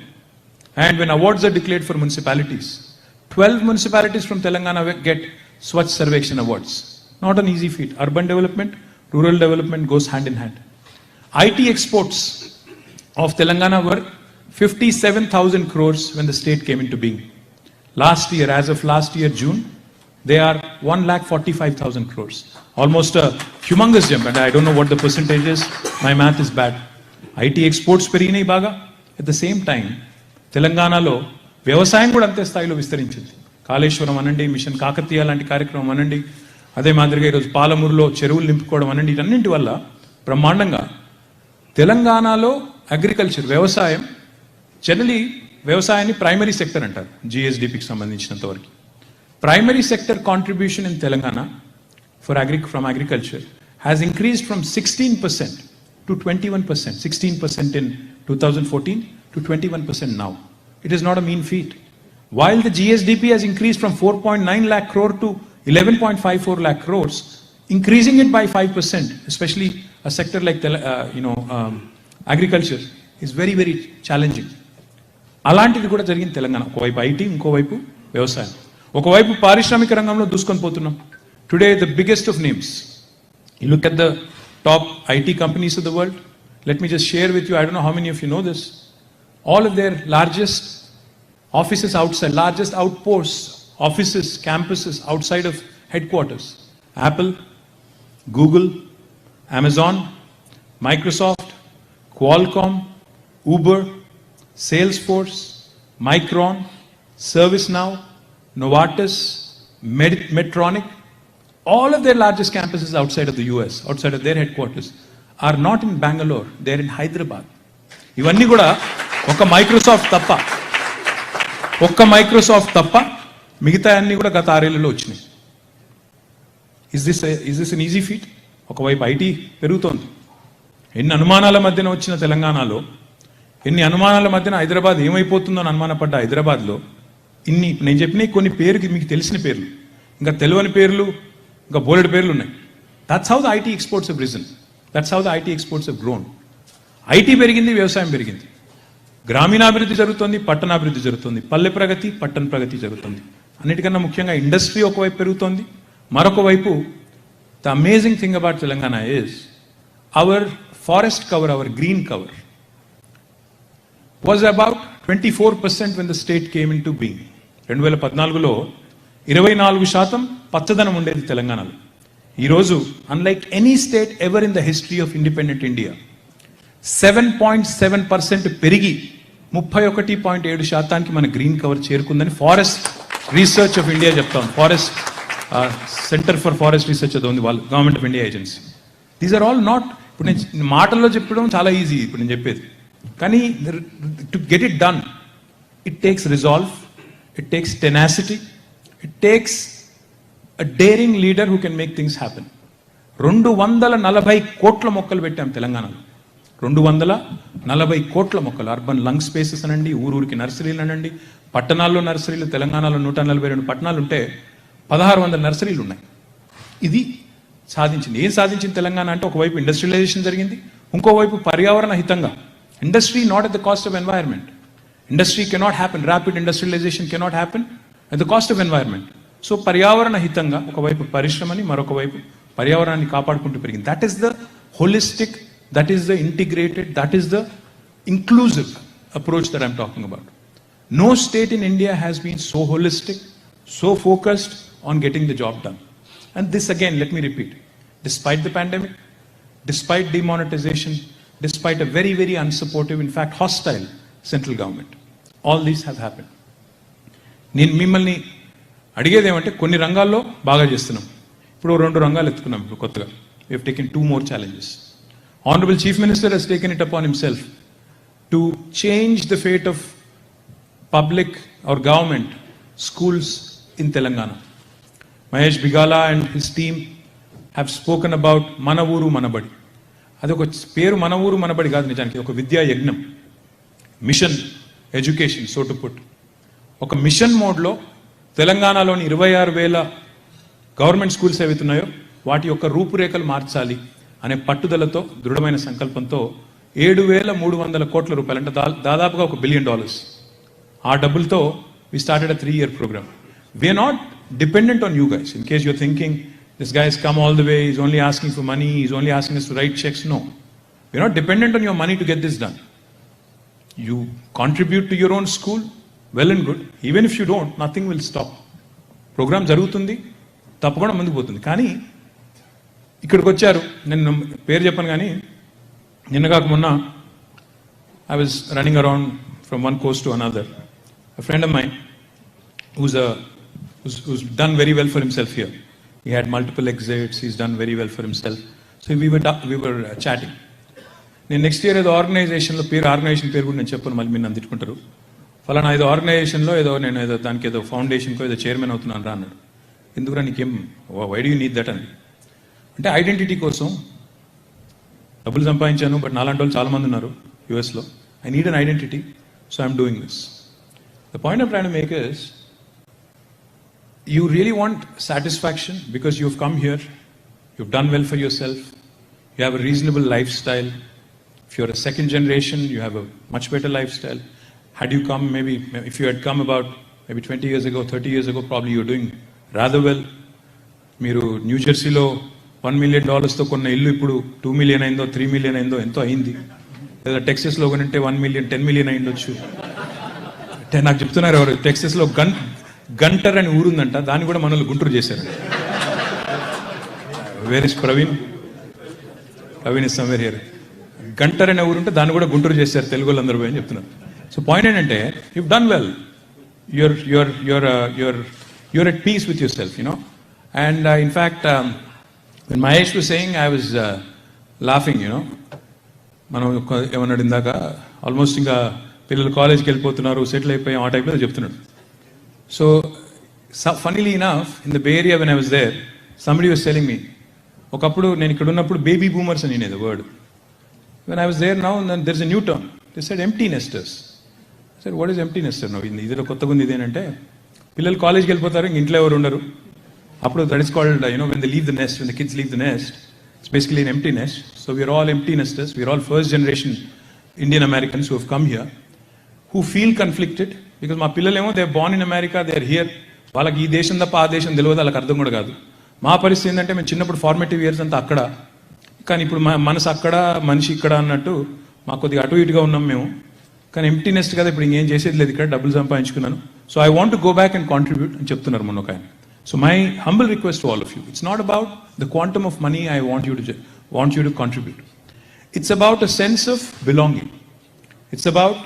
And when awards are declared for municipalities, 12 municipalities from Telangana get Swachh Sarvekshan awards. Not an easy feat. Urban development, rural development goes hand in hand. IT exports of Telangana were 57,000 crores when the state came into being. Last year, as of last year, June, they are 1,45,000 crores. Almost a humongous jump, and I don't know what the percentage is. My math is bad. IT exports పెరిగినాయి బాగా. At the same time, తెలంగాణలో వ్యవసాయం కూడా అంతే స్థాయిలో విస్తరించింది. కాళేశ్వరం అనండి, machine Kakatiya లాంటి కార్యక్రమం అనండి, అదే మాదిరిగా ఈరోజు పాలమూరులో చెరువులు నింపుకోవడం అనండి, వీటన్నింటి వల్ల బ్రహ్మాండంగా తెలంగాణలో అగ్రికల్చర్, వ్యవసాయం, జనరలీ వ్యవసాయాన్ని ప్రైమరీ సెక్టర్ అంటారు జిఎస్డిపికి సంబంధించినంత వరకు. Primary sector contribution in Telangana from agriculture has increased from 16% to 21%. 16% in 2014 to 21% now. It is not a mean feat. While the GSDP has increased from 4.9 lakh crore to 11.54 lakh crores, increasing it by 5%, especially a sector like agriculture, is very, very challenging. అలాంటిది కూడా జరిగింది తెలంగాణ. ఒకవైపు IT, ఇంకోవైపు వ్యవసాయం. ఒకవైపు పారిశ్రామిక రంగంలో దూసుకొని పోతున్నాం. Today the biggest of names, you look at the top IT companies of the world. Let me just share with you, I don't know how many of you know this. All of their largest offices outside, largest outpost offices, campuses outside of headquarters. Apple, Google, Amazon, Microsoft, Qualcomm, Uber, Salesforce, Micron, ServiceNow, Novartis, Medtronic, all of their largest campuses outside of the US, outside of their headquarters, are not in Bangalore, they're in Hyderabad. ఇవన్నీ కూడా ఒక Microsoft తప్ప మిగతా అన్ని కూడా గత 6 ఏళ్లలో వచ్చినాయి. Is this an easy feet? ఒకవైపు ఐటీ పెరుగుతోంది. ఎన్ని అనుమానాల మధ్యన వచ్చిన తెలంగాణలో, ఎన్ని అనుమానాల మధ్యన హైదరాబాద్ ఏమైపోతుందో అని అనుమానపడ్డ హైదరాబాద్లో ఇన్ని నేను చెప్పిన కొన్ని పేరుకి మీకు తెలిసిన పేర్లు, ఇంకా తెలియని పేర్లు, ఇంకా బోలెడు పేర్లు ఉన్నాయి. That's how the IT exports have risen. That's how the IT exports have grown. IT పెరిగింది, వ్యవసాయం పెరిగింది, గ్రామీణాభివృద్ధి జరుగుతుంది, పట్టణాభివృద్ధి జరుగుతుంది, పల్లె ప్రగతి, పట్టణ ప్రగతి జరుగుతుంది. అన్నిటికన్నా ముఖ్యంగా ఇండస్ట్రీ ఒకవైపు పెరుగుతోంది, మరొక వైపు the amazing thing about Telangana is our forest cover, our green cover was about 24% when the state came into being. 2014లో 24% పచ్చదనం ఉండేది తెలంగాణలో. ఈరోజు unlike any state ever in the history of independent India 7.7% పెరిగి 31.7% మన గ్రీన్ కవర్ చేరుకుందని forest research of India చెప్తాం. Forest centre for forest research అది ఉంది వాళ్ళ government of India agency. These are all not, ఇప్పుడు నేను మాటల్లో చెప్పడం చాలా ఈజీ ఇప్పుడు నేను చెప్పేది, కానీ to get it done it takes resolve, it takes tenacity, it takes a daring leader who can make things happen. 240 కోట్ల మొక్కలు పెట్టాం తెలంగాణలో. 240 కోట్ల మొక్కలు, అర్బన్ లంగ్ స్పేసెస్ అనండి, ఊరూరికి నర్సరీలు అనండి, పట్టణాల్లో నర్సరీలు, తెలంగాణలో 142 పట్టణాలు ఉంటే 1600 నర్సరీలు ఉన్నాయి. ఇది సాధించింది. ఏం సాధించింది తెలంగాణ అంటే, ఒకవైపు ఇండస్ట్రియలైజేషన్ జరిగింది, ఇంకోవైపు పర్యావరణ హితంగా. Industry not at the cost of environment. Industry cannot happen, rapid industrialisation cannot happen at the cost of environment. So పర్యావరణ హితంగా ఒకవైపు పరిశ్రమని, మరొక వైపు పర్యావరణాన్ని కాపాడుకుంటూ పెరిగింది. That is the holistic, that is the integrated, that is the inclusive approach that I'm talking about. No state in India has been so holistic, so focused on getting the job done. And this again, let me repeat, despite the pandemic, despite demonetization, despite a very, very unsupportive, in fact hostile central government, all these have happened. నేను మిమ్మల్ని అడిగేది ఏమంటే, కొన్ని రంగాల్లో బాగా చేస్తున్నాం, ఇప్పుడు 2 రంగాలు ఎత్తుకున్నాం. ఇప్పుడు కొత్తగా we have taken 2 more challenges. Honorable Chief Minister has taken it upon himself to change the fate of public or government schools in Telangana. Mahesh Bigala and his team have spoken about Mana Uru Mana Badi. అదొక పేరు, మన ఊరు మనబడి కాదు, నిజానికి ఒక విద్యా యజ్ఞం, machine education so to put. ఒక మిషన్ మోడ్లో తెలంగాణలోని 26,000 గవర్నమెంట్ స్కూల్స్ ఏవైతున్నాయో వాటి యొక్క రూపురేఖలు మార్చాలి అనే పట్టుదలతో, దృఢమైన సంకల్పంతో 7,300 కోట్ల రూపాయలు, అంటే దాదాపుగా $1 బిలియన్, ఆ డబ్బులతో we started a 3-year program. We are not dependent on you guys. In case you're thinking this guy has come all the way, he's only asking for money, he's only asking us to write checks. No, we're not dependent on your money to get this done. You contribute to your own school, well and good. Even if you don't, nothing will stop. Program జరుగుతుంది, తప్పకుండా ముందుకు పోతుంది. కానీ ఇక్కడికి వచ్చారు, నేను పేరు చెప్పను కానీ, నిన్న కాక మొన్న I was running around from one coast to another. A friend of mine who's done very well for himself here. He had multiple exits, he's done very well for himself. So we were chatting. నేను next year ఏదో ఆర్గనైజేషన్లో organisation పేరు కూడా నేను చెప్పను, మళ్ళీ మీరు నన్ను తిట్టుకుంటారు. ఫలానా ఏదో ఆర్గనైజేషన్లో నేను ఏదో దానికి ఏదో ఫౌండేషన్కో ఏదో చైర్మన్ అవుతున్నాను రా అన్నాడు. ఎందుకురా నీకేం, why do you need that అని. అంటే ఐడెంటిటీ కోసం డబ్బులు సంపాదించాను, బట్ నాలాంటి వాళ్ళు చాలామంది ఉన్నారు యూఎస్లో. I need an identity, so I'm doing this. The point of train to make is, you really want satisfaction because you've come here, you've done well for yourself, you have a reasonable lifestyle. If you're a second generation, you have a much better lifestyle. Had you come, maybe if you had come about maybe 20 years ago, 30 years ago, probably you're doing rather well. మీరు new జెర్సీలో $1 million తో కొన్న ఇల్లు ఇప్పుడు 2 million అయిందో, 3 million అయిందో, ఎంతో అయింది. లేదా టెక్సస్లో కొనంటే 1 million, 10 million అయిండొచ్చు. అంటే నాకు చెప్తున్నారు ఎవరు, టెక్సస్లో గంటర్ అని ఊరుందంట, దాన్ని కూడా మనల్ని గుంటూరు చేశారు. Where is Praveen? Praveen is somewhere here. Gunter అనే ఊరుంటే దాన్ని కూడా గుంటూరు చేశారు తెలుగు వాళ్ళందరూ పోయి అని చెప్తున్నారు. సో పాయింట్ ఏంటంటే, you've done well, you're at peace with yourself, you know. And in fact, when Mahesh was saying, I was laughing, you know. మనం ఏమన్నాడు ఇందాక, ఆల్మోస్ట్ ఇంకా పిల్లలు కాలేజ్కి వెళ్ళిపోతున్నారు, సెటిల్ అయిపోయాం, ఆ టైప్లో చెప్తున్నాడు. So funnily enough, in the Bay Area when I was there, somebody was telling me, ఒకప్పుడు నేను ఇక్కడ ఉన్నప్పుడు baby boomers అని the word. When I was there now, and then there's a new term. They said empty nesters. I said, what is empty nester now? ఇదిలో కొత్తగా ఉంది ఇదేనంటే, పిల్లలు కాలేజ్కి వెళ్ళిపోతారు, ఇంట్లో ఎవరు ఉండరు. అప్పుడు that is called, you know, when they leave the nest, when the kids leave the nest, it's basically an empty nest. So we are all empty nesters. We are all first generation Indian Americans who have come here, who feel conflicted. Because మా పిల్లలేమో they born in America, they are here, వాళ్ళకి ఈ దేశం తప్ప ఆ దేశం తెలియదు, వాళ్ళకి అర్థం కూడా కాదు. మా పరిస్థితి ఏంటంటే, మేము చిన్నప్పుడు ఫార్మేటివ్ ఇయర్స్ అంతా అక్కడ, కానీ ఇప్పుడు మనసు అక్కడ, మనిషి ఇక్కడ అన్నట్టు మాకు కొద్దిగా అటు ఇటుగా ఉన్నాం మేము. కానీ ఎంప్టీనెస్ కదా, ఇప్పుడు ఇంకేం చేసేది లేదు, ఇక్కడ డబ్బులు సంపాదించుకున్నాను, so I want to go back and contribute అని చెప్తున్నారు మొన్న ఒక ఆయన. So my humble request to all of you, it's not about the quantum of money I want you to contribute. It's about a sense of belonging. It's about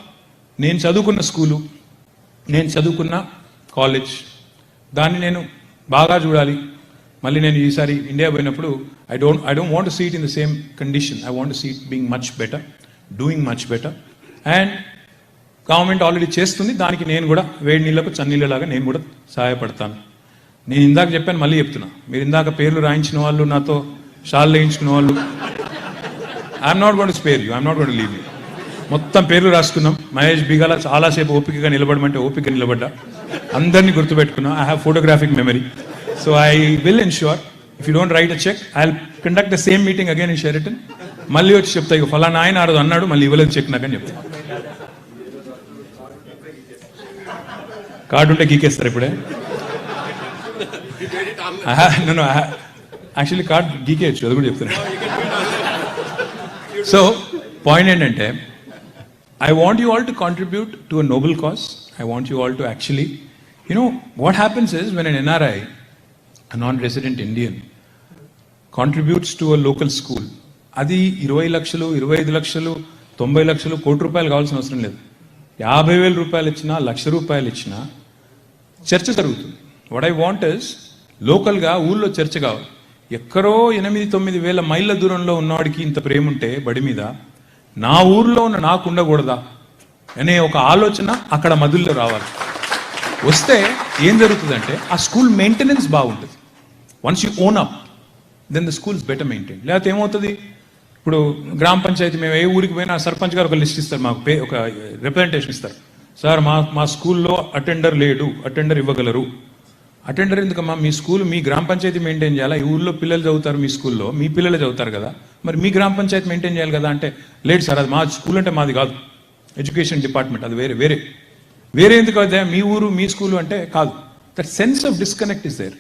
నేను చదువుకున్న school, నేను చదువుకున్న college, దాన్ని నేను బాగా చూడాలి. మళ్ళీ నేను ఈసారి ఇండియా పోయినప్పుడు I don't want to see it in the same condition. I want to see it being much better, doing much better. And government already చేస్తుంది, దానికి నేను కూడా వేడి నీళ్ళకు చన్నీళ్ళలాగా నేను కూడా సహాయపడతాను. నేను ఇందాక చెప్పాను, మళ్ళీ చెప్తున్నా, మీరు ఇందాక పేర్లు రాయించిన వాళ్ళు, నాతో షాల్ వేయించుకున్న వాళ్ళు, I'm not gonna spare you, I'm not gonna leave you. మొత్తం పేర్లు రాసుకున్నాం. మహేష్ బిగాల చాలాసేపు ఓపికగా నిలబడమంటే ఓపిక నిలబడ్డా. అందరినీ గుర్తుపెట్టుకున్నాం. I have photographic memory. So I will ensure if you don't write a cheque I will conduct the same meeting again in Sheraton. మళ్ళీ వచ్చి చెప్తా, ఇక ఫలానా ఆయన ఆ రోజు అన్నాడు, మళ్ళీ ఇవ్వలేదు చెక్ నాకని చెప్తా. కార్డు ఉంటే గీకేస్తారు ఇప్పుడే. నన్ను యాక్చువల్లీ కార్డ్ గీకేయచ్చు, అది కూడా చెప్తాను. సో పాయింట్ ఏంటంటే, I want you all to contribute to a noble cause. I want you all to actually, what happens is when an NRI, a non-resident Indian, contributes to a local school, అది 20 లక్షలు 25 లక్షలు 90 లక్షలు కోటి రూపాయలు కావాల్సిన అవసరం లేదు. 50,000 రూపాయలు ఇచ్చినా, ₹1,00,000 ఇచ్చినా చర్చ జరుగుతుంది. వాట్ ఐ వాంట్ ఇస్ లోకల్గా ఊళ్ళో చర్చ కావాలి. ఎక్కడో 8-9 వేల మైళ్ళ దూరంలో ఉన్నవాడికి ఇంత ప్రేమ ఉంటే బడి మీద, నా ఊర్లో ఉన్న నాకు ఉండకూడదా అనే ఒక ఆలోచన అక్కడ మధుల్లో రావాలి. వస్తే ఏం జరుగుతుందంటే ఆ స్కూల్ మెయింటెనెన్స్ బాగుంటుంది. Once you own up then the schools better maintain. లేకపోతే ఏమవుతుంది, ఇప్పుడు గ్రామ పంచాయతీ మేము ఏ ఊరికి పోయినా సర్పంచ్ గారు ఒక లిస్ట్ ఇస్తారు, మాకు ఒక రిప్రజెంటేషన్ ఇస్తారు. సార్ మా స్కూల్లో అటెండర్ లేడు, అటెండర్ ఇవ్వగలరు. అటెండర్ ఎందుకమ్మా, మీ స్కూల్ మీ గ్రామ పంచాయతీ మెయింటైన్ చేయాలా, ఈ ఊళ్ళో పిల్లలు చదువుతారు, మీ స్కూల్లో మీ పిల్లలు చదువుతారు కదా, మరి మీ గ్రామ పంచాయతీ మెయింటైన్ చేయాలి కదా అంటే, లేదు సార్ అది మా స్కూల్ అంటే మాది కాదు, ఎడ్యుకేషన్ డిపార్ట్మెంట్ అది వేరే ఎందుకు అవుతాయి, మీ ఊరు మీ స్కూలు అంటే కాదు. That sense of disconnect is there.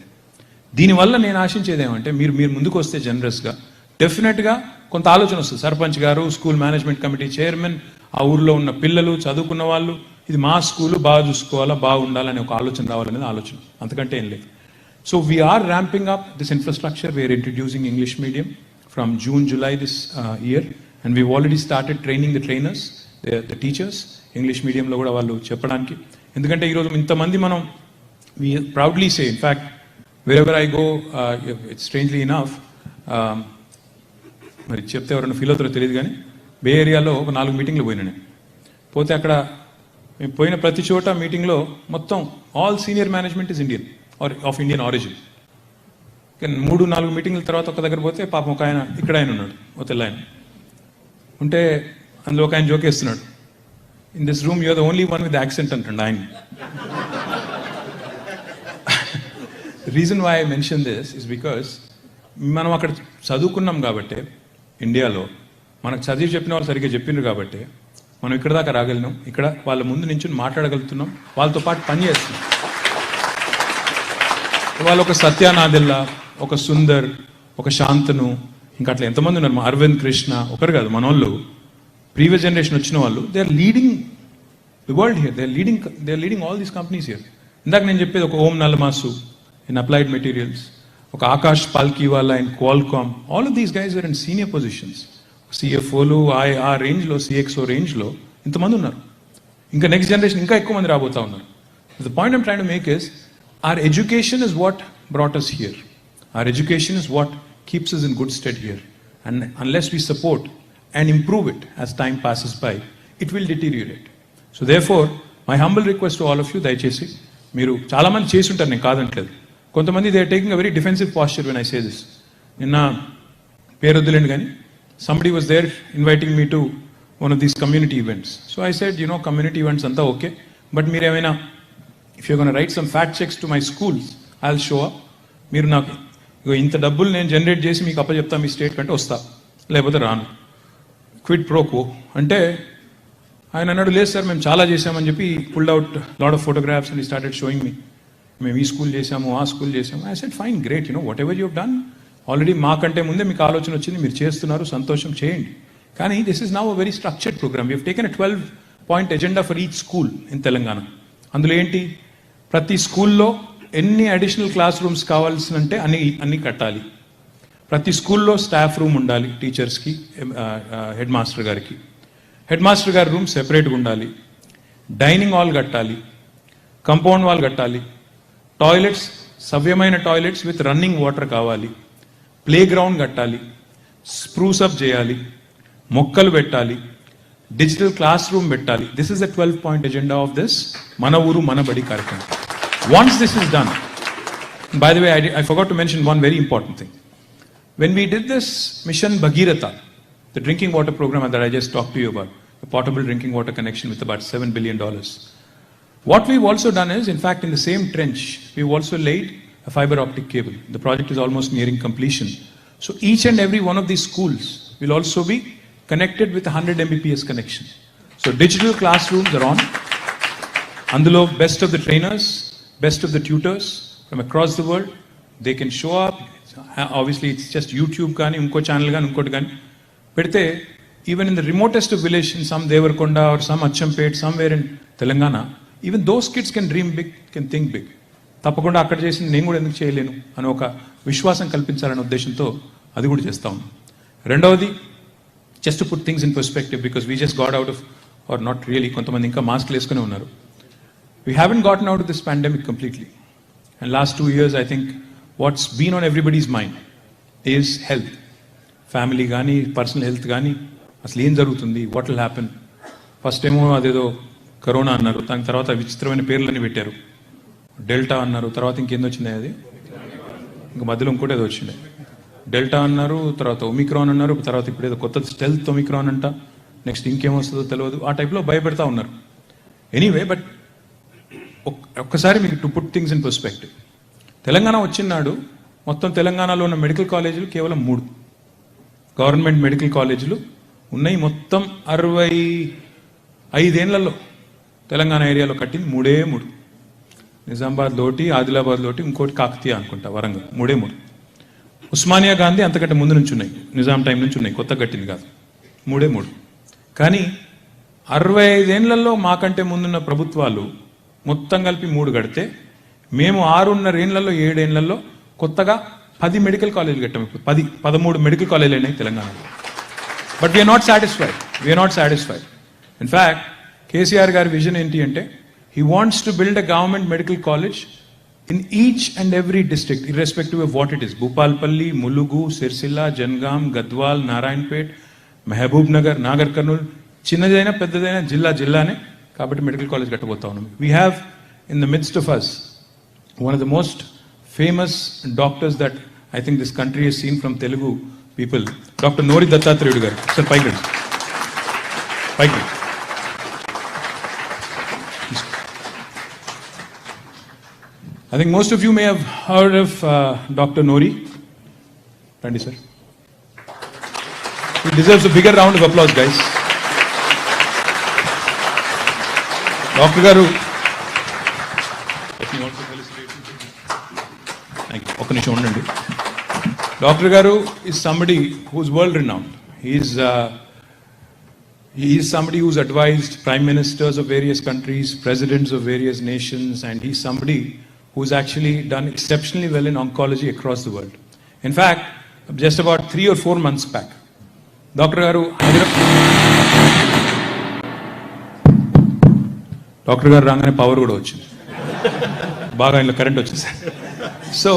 దీనివల్ల నేను ఆశించేది ఏమంటే, మీరు ముందుకు వస్తే జనరస్గా డెఫినెట్గా కొంత ఆలోచన వస్తుంది. సర్పంచ్ గారు, స్కూల్ మేనేజ్మెంట్ కమిటీ చైర్మన్, ఆ ఊర్లో ఉన్న పిల్లలు, చదువుకున్న వాళ్ళు, ఇది మా స్కూలు బాగా చూసుకోవాలా, బాగుండాలనే ఒక ఆలోచన రావాలనేది ఆలోచన, అంతకంటే ఏం లేదు. So we're ramping up this infrastructure. We're introducing English medium from June, July this year, and we've already started training the trainers, the teachers, English మీడియంలో కూడా వాళ్ళు చెప్పడానికి. ఎందుకంటే ఈరోజు ఇంతమంది మనం we proudly say, in fact, wherever I go, it's strangely enough, మరి చెప్తే ఎవరైనా ఫీల్ అవుతారో తెలియదు కానీ, బే ఏరియాలో ఒక 4 మీటింగ్లు పోయినా నేను. పోతే అక్కడ మేము పోయిన ప్రతి చోట మీటింగ్లో మొత్తం all senior management is Indian or of Indian origin. 3-4 మీటింగ్ల తర్వాత ఒక దగ్గర పోతే పాపం ఒక ఆయన, ఇక్కడ ఆయన ఉన్నాడు, ఒక తెల్ల ఆయన ఉంటే, అందులో ఒక ఆయన జోకేస్తున్నాడు, in this room you're the only one with accent అంటుండ ఆయన. Reason why I mention this is because మనం అక్కడ చదువుకున్నాం కాబట్టి, ఇండియాలో మనకు చదివి చెప్పిన వాళ్ళు సరిగ్గా చెప్పిండ్రు కాబట్టి మనం ఇక్కడ దాకా రాగలిగినాం, ఇక్కడ వాళ్ళ ముందు నుంచి మాట్లాడగలుగుతున్నాం, వాళ్ళతో పాటు పని చేస్తున్నాం. వాళ్ళు ఒక సత్యానాదిల్లా, ఒక సుందర్, ఒక శాంతను, ఇంకా అట్లా ఎంతమంది ఉన్నారు, అరవింద్ కృష్ణ ఒకరు కాదు, మన వాళ్ళు ప్రీవియస్ జనరేషన్ వచ్చిన వాళ్ళు, they are leading the world here, they are leading all these companies here. ఇందాక నేను చెప్పేది ఒక Om Nallamasu in Applied Materials, ఒక Akash Palkhivala in Qualcomm, all of these guys are in senior positions. సిఎఫ్ఓలు ఆ రేంజ్లో, సిఎక్స్ఓ రేంజ్లో ఇంతమంది ఉన్నారు. ఇంకా నెక్స్ట్ జనరేషన్ ఇంకా ఎక్కువ మంది రాబోతా ఉన్నారు. The point I'm trying to make is, our education is what brought us here. Our education is what keeps us in good stead here. And unless we support and improve it as time passes by, it will deteriorate. So therefore, my humble request to all of you, దయచేసి మీరు చాలామంది చేసి ఉంటారు, నేను కాదంటలేదు. కొంతమంది they are taking a very defensive posture when I say this. నిన్న పేరొద్దులేండి కానీ somebody was there inviting me to one of these community events. So I said, community events anta okay, but meer emaina, if you're going to write some fact checks to my schools, I'll show up. మీరు నాకు ఇంత డబ్బులు నేను generate చేసి మీకు అప్పచెప్తా మీ state కంటే వస్తా, లేకపోతే రాను. క్విడ్ ప్రోకో అంటే ఆయన అన్నాడు, లేదు సార్ మేము చాలా చేసామని చెప్పి pulled out lot of photographs and started showing me, మేము ఈ స్కూల్ చేసాము, ఆ స్కూల్ చేసాము. I said fine, great, what ever you done, already మాకంటే ముందే మీకు ఆలోచన వచ్చింది, మీరు చేస్తున్నారు, సంతోషం, చేయండి. కానీ this is now a very structured programme. We have taken a 12-point agenda for each school in Telangana. అందులో ఏంటి, ప్రతి స్కూల్లో ఎన్ని అడిషనల్ క్లాస్ రూమ్స్ కావాల్సినంటే అన్ని కట్టాలి. ప్రతి స్కూల్లో స్టాఫ్ రూమ్ ఉండాలి, టీచర్స్కి, హెడ్ మాస్టర్ గారికి. హెడ్ మాస్టర్ గారి రూమ్ సెపరేట్గా ఉండాలి. డైనింగ్ హాల్ కట్టాలి, కంపౌండ్ వాల్ కట్టాలి, టాయిలెట్స్ సవ్యమైన టాయిలెట్స్ విత్ రన్నింగ్ వాటర్ కావాలి, ప్లే గ్రౌండ్ కట్టాలి, స్ప్రూస్ అప్ చేయాలి, మొక్కలు పెట్టాలి, డిజిటల్ క్లాస్ రూమ్ పెట్టాలి. This is the 12-point agenda of this మన ఊరు మన బడి కార్యక్రమం. Once this is done, by the way, I forgot to mention one very important thing. When we did this mission Bhagirath, the drinking water program that I just talked to you about, the portable drinking water connection with about $7 billion. What we've also done is, in fact, in the same trench, we've also laid a fiber optic cable. The project is almost nearing completion. So each and every one of these schools will also be connected with a 100 Mbps connection. So digital classrooms are on. అందులో best of the trainers, best of the tutors from across the world, they can show up. Obviously, it's just YouTube కానీ ఇంకో channel కానీ ఇంకోటి కానీ పెడితే, even in the remotest of village, in some Devarkonda or some Achampet, somewhere in Telangana, even those kids can dream big, can think big. తప్పకుండా అక్కడ చేసి నేను కూడా ఎందుకు చేయలేను అని ఒక విశ్వాసం కల్పించాలనే ఉద్దేశంతో అది కూడా చేస్తా ఉన్నాం. రెండవది, just to put things in perspective, because we just got out of, or not really, కొంతమంది ఇంకా మాస్క్లు వేసుకునే ఉన్నారు. We haven't gotten out of this pandemic completely. And last 2 years, I think what's been on everybody's mind is health. Family గానీ, personal health కానీ, అసలు ఏం జరుగుతుంది, వాట్ విల్ హ్యాపెన్. ఫస్ట్ ఏమో అదేదో కరోనా అన్నారు, దాని తర్వాత విచిత్రమైన పేర్లన్నీ పెట్టారు. డెల్టా అన్నారు, తర్వాత ఇంకేందో వచ్చింది, అది ఇంకా మధ్యలో ఇంకోటి ఏదో వచ్చింది. డెల్టా అన్నారు, తర్వాత ఒమిక్రాన్ అన్నారు, తర్వాత ఇప్పుడు ఏదో కొత్త స్టెల్త్ ఒమిక్రాన్ అంట, నెక్స్ట్ ఇంకేమొస్తుందో తెలియదు, ఆ టైప్లో భయపెడతా ఉన్నారు. ఎనీవే, బట్ ఒక్కసారి మీకు to put things in perspective, Telangana వచ్చినాడు మొత్తం తెలంగాణలో ఉన్న మెడికల్ కాలేజీలు కేవలం 3 గవర్నమెంట్ మెడికల్ కాలేజీలు ఉన్నాయి. మొత్తం 65 ఏళ్లలో తెలంగాణ ఏరియాలో కట్టింది 3 నిజామాబాద్లో ఒకటి, ఆదిలాబాద్లో ఒకటి, ఇంకోటి కాకతీయ అనుకుంటా, వరంగల్, 3 ఉస్మానియా గాంధీ అంతకంటే ముందు నుంచి ఉన్నాయి, నిజాం టైం నుంచి ఉన్నాయి, కొత్త కట్టింది కాదు, 3 కానీ 65 ఏళ్లలో మాకంటే ముందున్న ప్రభుత్వాలు మొత్తం కలిపి 3 కడితే, మేము 6.5 ఏళ్లలో 7 ఏళ్లలో కొత్తగా 10 మెడికల్ కాలేజీలు కట్టాము. ఇప్పుడు 13 మెడికల్ కాలేజీలు అయినాయి తెలంగాణలో. But we're not satisfied. In fact KCR గారి విజన్ ఏంటి అంటే, he wants to build a government medical college in each and every district, irrespective of what it is. Bhupalpalli, Mulugu, Sirsilla, Jangam, Gadwal, Narayanpet, Mehboob Nagar, Nagar Karnool, చిన్నదైనా పెద్దదైనా జిల్లానే కాబట్టి medical college కట్టబోతా ఉన్నాం. We have in the midst of us one of the most famous doctors that I think this country has seen from Telugu people, Dr. Nori Dattatreyu garu. Sir, pike. I think most of you may have heard of Dr. Nori. Randy, sir. He deserves a bigger round of applause, guys. Dr. Garu, let me also felicitate you. Thank you. Oka nisham undandi. Dr. Garu is somebody who is world renowned. He is somebody who's advised prime ministers of various countries, presidents of various nations, and he's somebody who's actually done exceptionally well in oncology across the world. In fact, just about 3 or 4 months back, Dr. Garu రాగానే power కూడా వచ్చింది, బాగా ఇంట్లో current వచ్చింది sir. So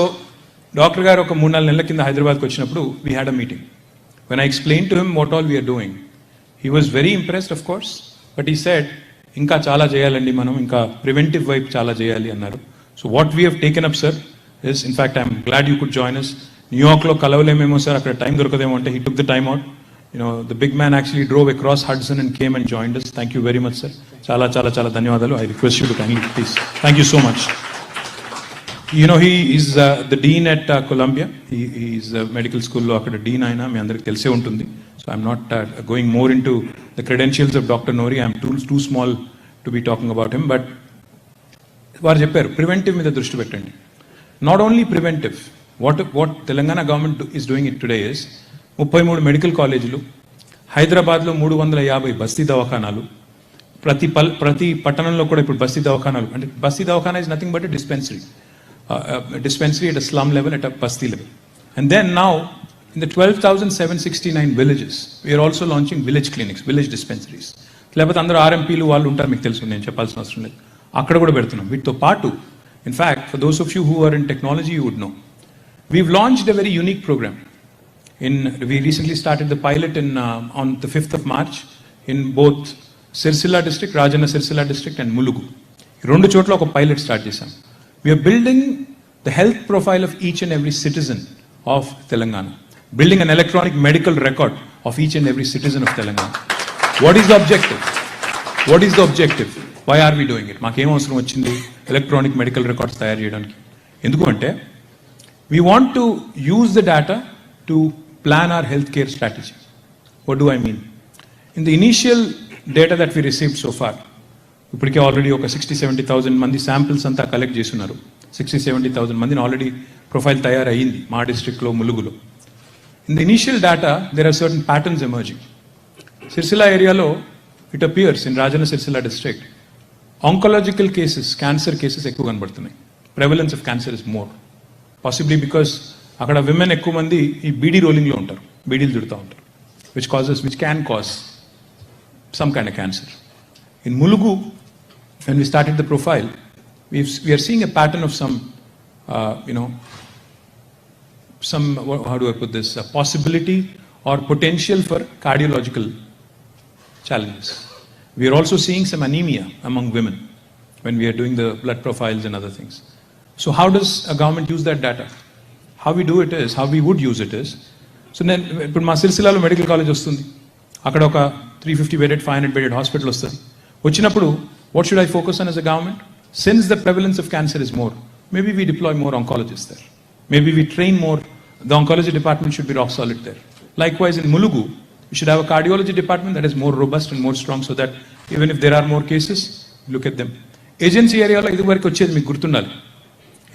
doctor గారు ఒక 3-4 నెలల కింద హైదరాబాద్కి వచ్చినప్పుడు we had a meeting. When I explain to him what all we're doing, he was very impressed of course, but he said ఇంకా చాలా చేయాలండి, మనం ఇంకా ప్రివెంటివ్ వైపు చాలా చేయాలి అన్నారు. So what we have taken up sir is, in fact I'm glad you could join us. న్యూయార్క్లో కలవలేమేమో సార్, అక్కడ టైం దొరకదేమో అంటే he took the time out. The big man actually drove across Hudson and came and joined us. Thank you very much, sir. Chala dhanyawadalu. I request you to kindly please. Thank you so much. He is the dean at Columbia. He is a medical school lo akkada dean ayina me andariki telise untundi. So I'm not going more into the credentials of Dr. Nori. I'm too small to be talking about him, but varu chepparu preventive మీద దృష్టి పెట్టండి. Not only preventive, what Telangana government is doing it today is 33 medical కాలేజీలు, హైదరాబాద్లో 350 బస్తీ దవాఖానాలు, ప్రతి పట్టణంలో కూడా ఇప్పుడు బస్తీ దవాఖానాలు. అంటే Basti Dawakhana is nothing but dispensary at a slum level, at a basti level. And then now in the 12,769 villages we are also launching village clinics, village dispensaries. లేకపోతే అందరూ ఆర్ఎంపీలు వాళ్ళు ఉంటారు, మీకు తెలుసు, నేను చెప్పాల్సిన అవసరం లేదు, అక్కడ కూడా పెడుతున్నాం. వీటితో పాటు, in fact, for those of you who are in technology, you would know, we've launched a very unique program. We recently started the pilot on the 5th of March in both Sirsilla district, Rajanna Sirsilla district and Mulugu. రెండు చోట్ల ఒక pilot start చేశాం. We are building the health profile of each and every citizen of Telangana, building an electronic medical record of each and every citizen of Telangana. What is the objective? What is the objective? Why are we doing it? మాకేం అవసరం వచ్చింది electronic medical records తయారు చేయడానికి? ఎందుకు అంటే we want to use the data to plan our healthcare strategy. What do I mean? In the initial data that we received so far, ఇప్పటికే already ఒక 60-70,000 మంది శాంపిల్స్ అంతా కలెక్ట్ చేస్తున్నారు. 60-70,000 మందిని ఆల్రెడీ ప్రొఫైల్ తయారయ్యింది మా డిస్ట్రిక్ట్లో ములుగులో. In the initial data there are certain patterns emerging. Sircilla ఏరియాలో it appears in Rajanna Sircilla district oncological cases, cancer cases ఎక్కువ కనబడుతున్నాయి. Prevalence of cancer is more, possibly because అక్కడ విమెన్ ఎక్కువ మంది ఈ బీడీ రోలింగ్లో ఉంటారు, బీడీలు చుడుతూ ఉంటారు, which can cause some kind of cancer. In Mulugu, when we started the profile, we are seeing a pattern of some, how do I put this, a possibility or potential for cardiological challenges. We are also seeing some anemia among women when we are doing the blood profiles and other things. So how does a government use that data? How we do it is, how we would use it is, so then, ఇప్పుడు మా సిరిసిల్లాలో medical college వస్తుంది, అక్కడ ఒక 350 bedded, 500 bedded hospital వస్తుంది. వచ్చినప్పుడు what should I focus on as a government? Since the prevalence of cancer is more, maybe we deploy more oncologists there. Maybe we train more. The oncology department should be rock solid there. Likewise in Mulugu, we should have a cardiology department that is more robust and more strong so that even if there are more cases, look at them. Agency ఏరియాలో ఇది వరకు వచ్చేది మీకు గుర్తుండాలి.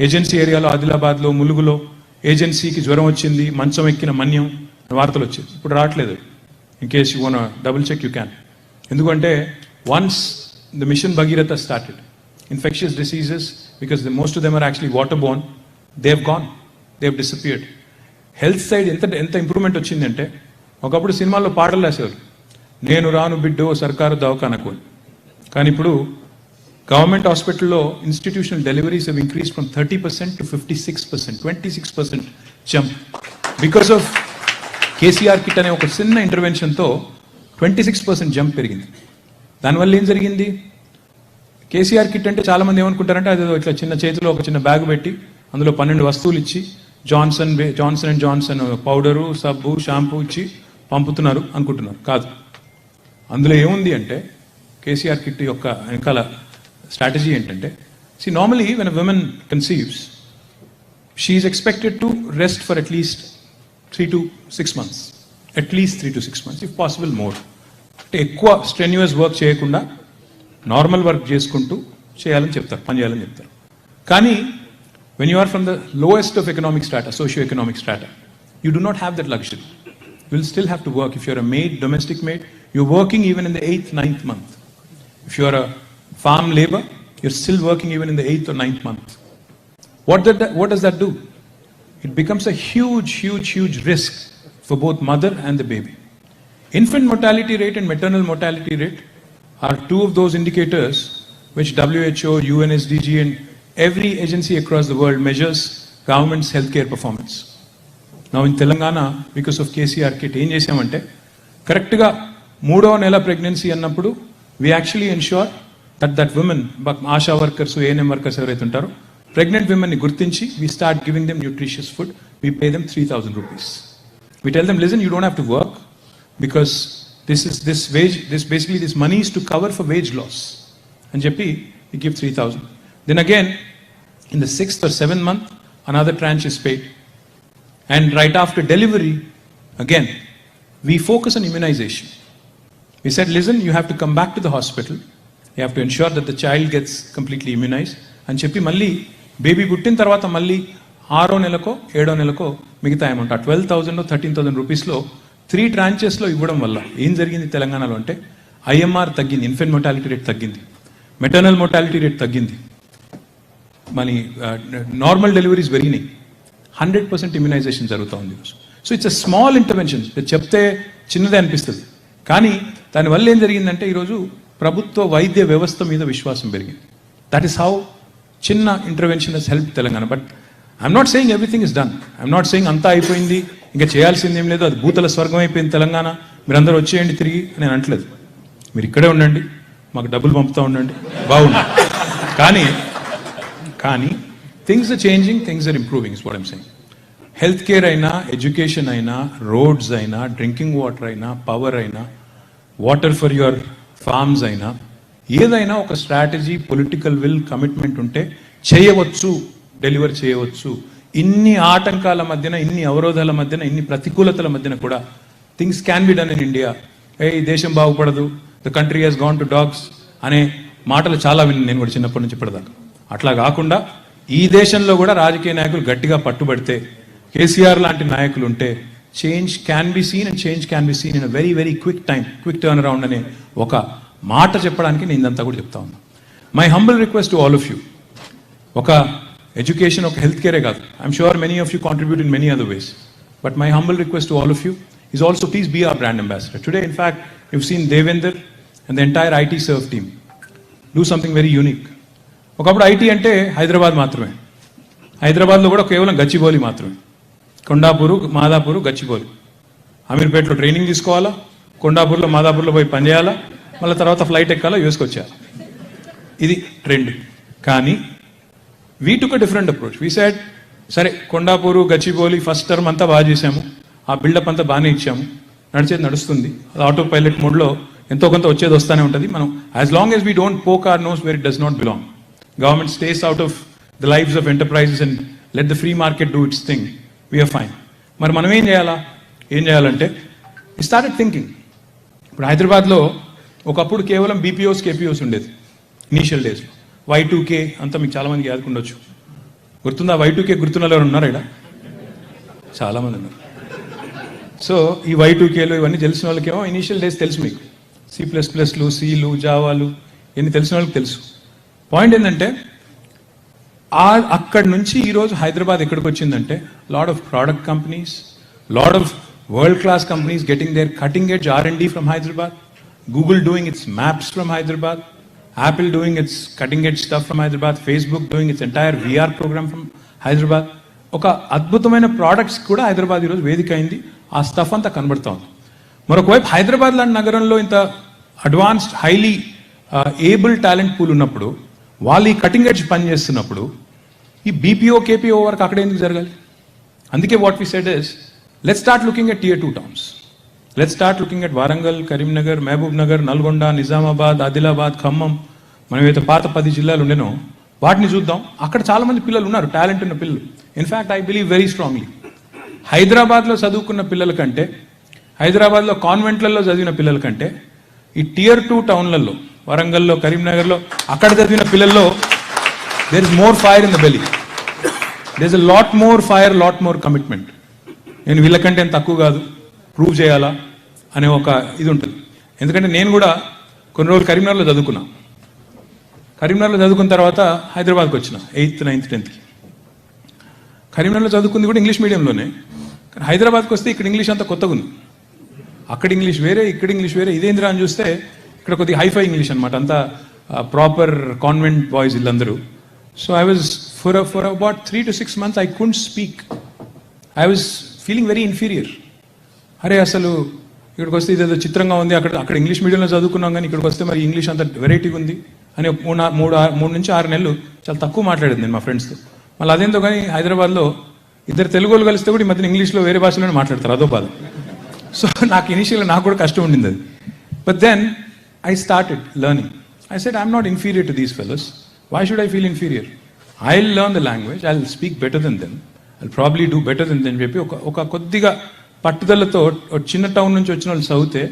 Agency ఏరియాలో ఆదిలాబాద్లో, ములుగులో ఏజెన్సీకి జ్వరం వచ్చింది, మంచం ఎక్కిన మన్యం వార్తలు వచ్చేది. ఇప్పుడు రావట్లేదు. In case you want to double check, you can. ఎందుకంటే once the mission Bhagirath started, infectious diseases, because most of them are actually waterborne, they have gone, they have disappeared. Health side ఎంత improvement వచ్చిందంటే, ఒకప్పుడు సినిమాల్లో పాటలు రాసేవారు, నేను రాను బిడ్డో సర్కారు దవాఖానకు. కానీ ఇప్పుడు గవర్నమెంట్ హాస్పిటల్లో institutional deliveries have increased from 30% to 56%, 26% jump because of KCR kit అనే ఒక చిన్న ఇంటర్వెన్షన్తో 26% జంప్ పెరిగింది. దానివల్ల ఏం జరిగింది? కేసీఆర్ కిట్ అంటే చాలామంది ఏమనుకుంటారంటే అది ఇట్లా చిన్న చేతిలో ఒక చిన్న బ్యాగ్ పెట్టి అందులో 12 వస్తువులు ఇచ్చి జాన్సన్ అండ్ జాన్సన్ పౌడరు, సబ్బు, షాంపూ ఇచ్చి పంపుతున్నారు అనుకుంటున్నారు. కాదు, అందులో ఏముంది అంటే కేసీఆర్ కిట్ యొక్క వెనకాల స్ట్రాటజీ ఏంటంటే, normally when a women conceives she is expected to rest for at least 3 to 6 months, at least 3 to 6 months, if possible more. అంటే ఎక్కువ స్ట్రెన్యూయస్ వర్క్ చేయకుండా నార్మల్ వర్క్ చేసుకుంటూ చేయాలని చెప్తారు, పని చేయాలని చెప్తారు. కానీ when you are from the lowest of economic strata, socio-economic strata, you do not have that luxury. You will still have to work. If you're a maid, domestic maid, you're working even in the 8th, 9th month. If you're a farm labor, you're still working even in the 8th or 9th month. What does that do? It becomes a huge risk for both mother and the baby. Infant mortality rate and maternal mortality rate are two of those indicators which WHO, UNSDG and every agency across the world measures government's healthcare performance. Now in Telangana, because of KCR kit, ఏం చేసామంటే కరెక్ట్గా 3వ నెల pregnancy అన్నప్పుడు we actually ensure that women, ASHA workers, ANM workers ఎవరైతే ఉంటారో pregnant women ni gurtinchi, we start giving them nutritious food. We pay them 3,000 rupees. We tell them, listen, you don't have to work because this money is to cover for wage loss. And Jepi, we give 3,000. Then again, in the 6th or 7th month, another tranche is paid. And right after delivery, again, we focus on immunization. We said, listen, you have to come back to the hospital. You have to ensure that the child gets completely immunized. And Jepi, malli baby పుట్టిన తర్వాత మళ్ళీ 6వ నెలకో 7వ నెలకో మిగతా amount 12,000 13,000 రూపీస్లో 3 ట్రాంచెస్లో ఇవ్వడం వల్ల ఏం జరిగింది తెలంగాణలో అంటే ఐఎంఆర్ తగ్గింది, ఇన్ఫెంట్ మోర్టాలిటీ రేట్ తగ్గింది, మెటర్నల్ మోర్టాలిటీ రేట్ తగ్గింది, మన నార్మల్ డెలివరీస్ పెరిగినాయి, 100% ఇమ్యునైజేషన్ జరుగుతూ ఉంది. So it's a small intervention. చెప్తే చిన్నదే అనిపిస్తుంది, కానీ దానివల్ల ఏం జరిగిందంటే ఈరోజు ప్రభుత్వ వైద్య వ్యవస్థ మీద విశ్వాసం పెరిగింది. దట్ ఈస్ హౌ చిన్న intervention has help Telangana. But I'm not saying everything is done. I'm not saying అంతా అయిపోయింది, ఇంకా చేయాల్సింది ఏం లేదు, అది భూతల స్వర్గం అయిపోయింది తెలంగాణ, మీరందరూ వచ్చేయండి తిరిగి నేను అంటలేదు. మీరు ఇక్కడే ఉండండి, మాకు డబ్బులు పంపుతూ ఉండండి, బాగుంది. కానీ things are changing, things are improving is what I'm saying. Health care అయినా, ఎడ్యుకేషన్ అయినా, రోడ్స్ అయినా, డ్రింకింగ్ వాటర్ అయినా, పవర్ అయినా, వాటర్ ఫర్ యువర్ ఫార్మ్స్ అయినా, ఏదైనా ఒక స్ట్రాటజీ, పొలిటికల్ విల్, కమిట్మెంట్ ఉంటే చేయవచ్చు, డెలివర్ చేయవచ్చు. ఇన్ని ఆటంకాల మధ్యన, ఇన్ని అవరోధాల మధ్యన, ఇన్ని ప్రతికూలతల మధ్యన కూడా things can be done in India. ఈ దేశం బాగుపడదు, the country has gone to dogs అనే మాటలు చాలా విన్నాను నేను కూడా చిన్నప్పటి నుంచి ఇప్పటిదాకా. అట్లా కాకుండా ఈ దేశంలో కూడా రాజకీయ నాయకులు గట్టిగా పట్టుబడితే, కేసీఆర్ లాంటి నాయకులు ఉంటే change can be seen and change can be seen in a very very quick time, quick turn around అనే ఒక మాట చెప్పడానికి నేను ఇదంతా కూడా చెప్తా ఉన్నాను. My humble request to all of you, ఒక ఎడ్యుకేషన్, ఒక హెల్త్ కేరే కాదు, I'm sure many of you contribute in many other ways, but my humble request to all of you is also please be our brand ambassador. Today, in fact, you've seen Devender and the entire IT Serve team do something very unique. ఒకప్పుడు IT అంటే హైదరాబాద్ మాత్రమే, హైదరాబాద్లో కూడా కేవలం గచ్చిబౌలి మాత్రమే, కొండాపూరు, మాదాపూరు, గచ్చిబౌలి. అమీర్పేటలో training తీసుకోవాలా, కొండాపూర్లో, మాదాపూర్లో పోయి పనిచేయాలా, మళ్ళీ తర్వాత ఫ్లైట్ ఎక్కాలా, యూఎస్కి వచ్చేయాలి. ఇది ట్రెండ్. కానీ we took a different approach. We said, సరే కొండాపూరు, గచ్చిబౌలి ఫస్ట్ టర్మ్ అంతా బాగా చేసాము, ఆ బిల్డప్ అంతా బాగానే ఇచ్చాము, నడిచేది నడుస్తుంది, అది ఆటో పైలట్ మోడ్లో ఎంతో కొంత వచ్చేది వస్తూనే ఉంటుంది. మనం as long as we don't poke our nose where it does not belong, government stays out of the lives of enterprises and let the free market do its thing, we're fine. మరి మనం ఏం చేయాలంటే we started thinking. ఇప్పుడు హైదరాబాద్లో ఒకప్పుడు కేవలం BPOs, కేపీఓస్ ఉండేది initial డేస్లో. Y2K అంతా మీకు చాలామందికి యాదుకుండొచ్చు. గుర్తుందా? Y2K గుర్తున్న ఎవరు ఉన్నారా ఇక్కడ? చాలామంది ఉన్నారు. సో ఈ Y2Kలు ఇవన్నీ తెలిసిన వాళ్ళకేమో ఇనీషియల్ డేస్ తెలుసు, మీకు C++లు, Cలు, జావాలు ఇవన్నీ తెలిసిన వాళ్ళకి తెలుసు. పాయింట్ ఏంటంటే అక్కడి నుంచి ఈరోజు హైదరాబాద్ ఎక్కడికి వచ్చిందంటే lot of product companies, lot of world class companies getting there cutting edge R&D from Hyderabad, Google doing its maps from Hyderabad, Apple doing its cutting edge stuff from Hyderabad, Facebook doing its entire VR program from Hyderabad. ఒక అద్భుతమైన products కూడా హైదరాబాద్ ఈరోజు వేదిక అయింది. ఆ stuff అంతా కనబడతా ఉంది. మరొకవైపు హైదరాబాద్ లాంటి నగరంలో ఇంత advanced, highly able talent pool ఉన్నప్పుడు, వాళ్ళు ఈ కటింగ్ ఎడ్జ్ పని చేస్తున్నప్పుడు ఈ బీపీఓ, కేపీఓ వరకు అక్కడ ఎందుకు జరగాలి? అందుకే what we said is, let's start looking at Tier 2 towns. Let's start looking at Warangal, Karimnagar, Mahbubnagar, Nalgonda, Nizamabad, Adilabad, Khammam, మనం ఏదైతే పాత 10 జిల్లాలు ఉండేనో వాటిని చూద్దాం. అక్కడ చాలా మంది పిల్లలు ఉన్నారు, టాలెంట్ ఉన్న పిల్లలు. In fact I believe very strongly, హైదరాబాద్లో చదువుకున్న పిల్లల కంటే, హైదరాబాద్లో కాన్వెంట్లలో చదివిన పిల్లల కంటే ఈ Tier 2 టౌన్లలో, వరంగల్లో, కరీంనగర్లో అక్కడ చదివిన పిల్లల్లో there is more fire in the belly, there is a lot more fire, lot more commitment. నేను వీళ్ళకంటే ఏం తక్కువ కాదు, ప్రూవ్ చేయాలా అనే ఒక ఇది ఉంటుంది. ఎందుకంటే నేను కూడా కొన్ని రోజులు కరీంనగర్లో చదువుకున్నా. కరీంనగర్లో చదువుకున్న తర్వాత హైదరాబాద్కి వచ్చిన 8th, 9th, 10th. కరీంనగర్లో చదువుకుంది కూడా ఇంగ్లీష్ మీడియంలోనే. కానీ హైదరాబాద్కి వస్తే ఇక్కడ ఇంగ్లీష్ అంతా కొత్తగా ఉంది. అక్కడ ఇంగ్లీష్ వేరే, ఇక్కడ ఇంగ్లీష్ వేరే. ఇదేంద్రా అని చూస్తే ఇక్కడ కొద్దిగా హైఫై ఇంగ్లీష్ అనమాట, అంతా ప్రాపర్ కాన్వెంట్ బాయ్స్ వీళ్ళందరూ. So I was for about 3 to 6 months I couldn't speak. I was feeling very inferior. అరే అసలు ఇక్కడికి వస్తే ఇదేదో చిత్రంగా ఉంది, అక్కడ ఇంగ్లీష్ మీడియంలో చదువుకున్నాం కానీ ఇక్కడికి వస్తే మరి ఇంగ్లీష్ అంత వెరైటీగా ఉంది అని 3 నుంచి 6 నెలలు చాలా తక్కువ మాట్లాడేది నేను మా ఫ్రెండ్స్తో. మళ్ళీ అదేంతో కానీ హైదరాబాద్లో ఇద్దరు తెలుగు వాళ్ళు కలిస్తే కూడా ఈ మధ్యన ఇంగ్లీష్లో వేరే భాషలోనే మాట్లాడతారు, అదో బాధ. సో నాకు ఇనిషియల్గా నాకు కూడా కష్టం ఉండింది అది. But then I started learning. I said I'm not inferior to these fellows, why should I feel inferior? I will learn the language, I will speak better than them, I will probably do better than than చెప్పి ఒక కొద్దిగా పట్టుదలతో చిన్న town నుంచి వచ్చిన వాళ్ళు చదివితే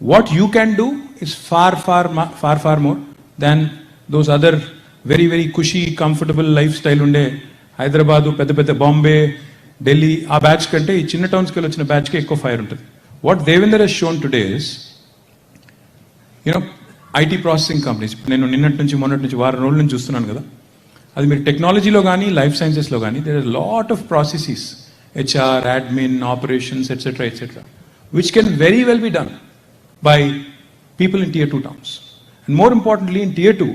what you can do is far more than those other very very ఖుషీ, కంఫర్టబుల్ లైఫ్ స్టైల్ ఉండే హైదరాబాదు, పెద్ద పెద్ద బాంబే, ఢిల్లీ ఆ బ్యాచ్ కంటే ఈ చిన్న టౌన్స్కి వెళ్ళి వచ్చిన బ్యాచ్కి ఎక్కువ ఫైర్ ఉంటుంది. What Devender has shown today is, you know, IT processing companies. నేను నిన్నటి నుంచి మొన్నటి నుంచి వారం రోజుల నుంచి చూస్తున్నాను కదా, అది మీరు టెక్నాలజీలో కానీ లైఫ్ సైన్సెస్లో కానీ there are lot of processes, HR, admin, operations, etc., which can very well be done by people in Tier 2 towns. And more importantly, in Tier 2,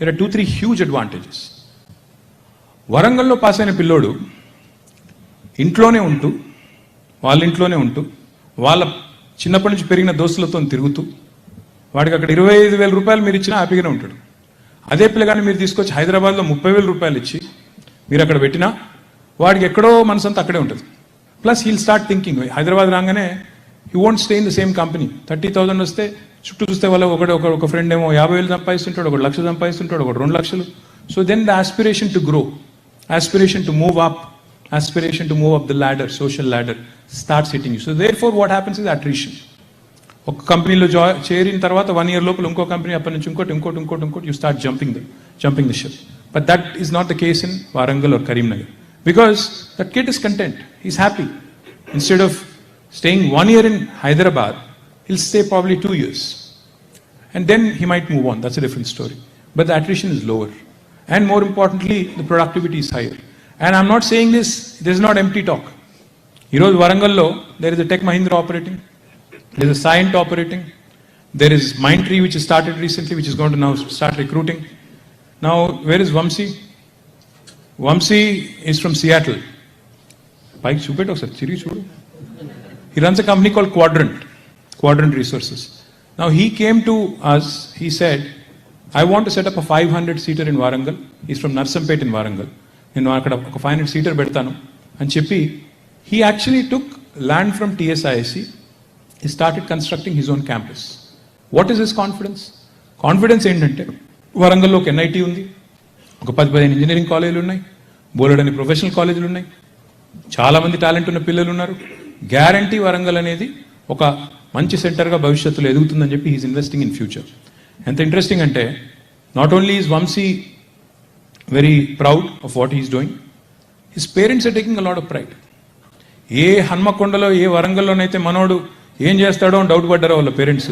there are 2-3 huge advantages. వరంగల్లో పాస్ అయిన పిల్లోడు ఇంట్లోనే ఉంటూ, వాళ్ళ ఇంట్లోనే ఉంటూ, వాళ్ళ చిన్నప్పటి నుంచి పెరిగిన దోస్తులతో తిరుగుతూ, వాడికి అక్కడ 25,000 రూపాయలు మీరు ఇచ్చినా హ్యాపీగానే ఉంటాడు. అదే పిల్లగాని మీరు తీసుకొచ్చి హైదరాబాద్లో 30,000 రూపాయలు ఇచ్చి మీరు అక్కడ పెట్టినా వాడికి ఎక్కడో మనసంతా అక్కడే ఉంటుంది. Plus he'll start thinking Hyderabad రాగానే he won't stay in the same company. 30,000 వస్తే చుట్టూ చూస్తే వాళ్ళ ఒక ఫ్రెండ్ ఏమో 50,000 సంపాదిస్తుంటాడు, ఒకటి 1,00,000 సంపాదిస్తుంటాడు, ఒకటి 2,00,000. So then the aspiration to grow, aspiration to move up, aspiration to move up the ladder, social ladder, starts hitting you. So therefore what happens is attrition. ఒక కంపెనీలో చేరిన తర్వాత 1 year లోపల ఇంకో కంపెనీ, అప్పటి నుంచి ఇంకోటి you start jumping the ship. But that is not the case in Warangal or Karimnagar, because that kid is content, is happy. Instead of staying 1 year in Hyderabad, he'll stay probably 2 years. And then he might move on, that's a different story. But the attrition is lower. And more importantly, the productivity is higher. And I'm not saying this is not empty talk. Heroes Warangallo, there is a Tech Mahindra operating, there is a Cyient operating, there is Mindtree which has started recently, which is going to now start recruiting. Now, where is Vamsi? Vamsi is from Seattle. Pike Chupeto, sir, Chiri Chudu. He runs a company called Quadrant Resources. Now, he came to us, he said, I want to set up a 500-seater in Warangal. He's from Narsampet in Warangal. నేను అక్కడ ఒక 500-seater పెడతాను అని చెప్పి he actually took land from TSISC. He started constructing his own campus. What is his confidence ఏంటంటే వరంగల్లో ఒక NIT ఉంది, ఒక 10-15 ఇంజనీరింగ్ కాలేజీలు ఉన్నాయి, బోలెడని ప్రొఫెషనల్ కాలేజీలు ఉన్నాయి, చాలామంది టాలెంట్ ఉన్న పిల్లలు ఉన్నారు. గ్యారంటీ వరంగల్ అనేది ఒక మంచి సెంటర్గా భవిష్యత్తులో ఎదుగుతుందని చెప్పి హీస్ ఇన్వెస్టింగ్ ఇన్ ఫ్యూచర్. ఎంత ఇంట్రెస్టింగ్ అంటే not only is Vamshi very proud of what he is doing, his parents are taking a lot of pride. ఏ హన్మకొండలో ఏ వరంగల్లోనైతే మనోడు ఏం చేస్తాడో అని డౌట్ పడ్డారో వాళ్ళ పేరెంట్స్,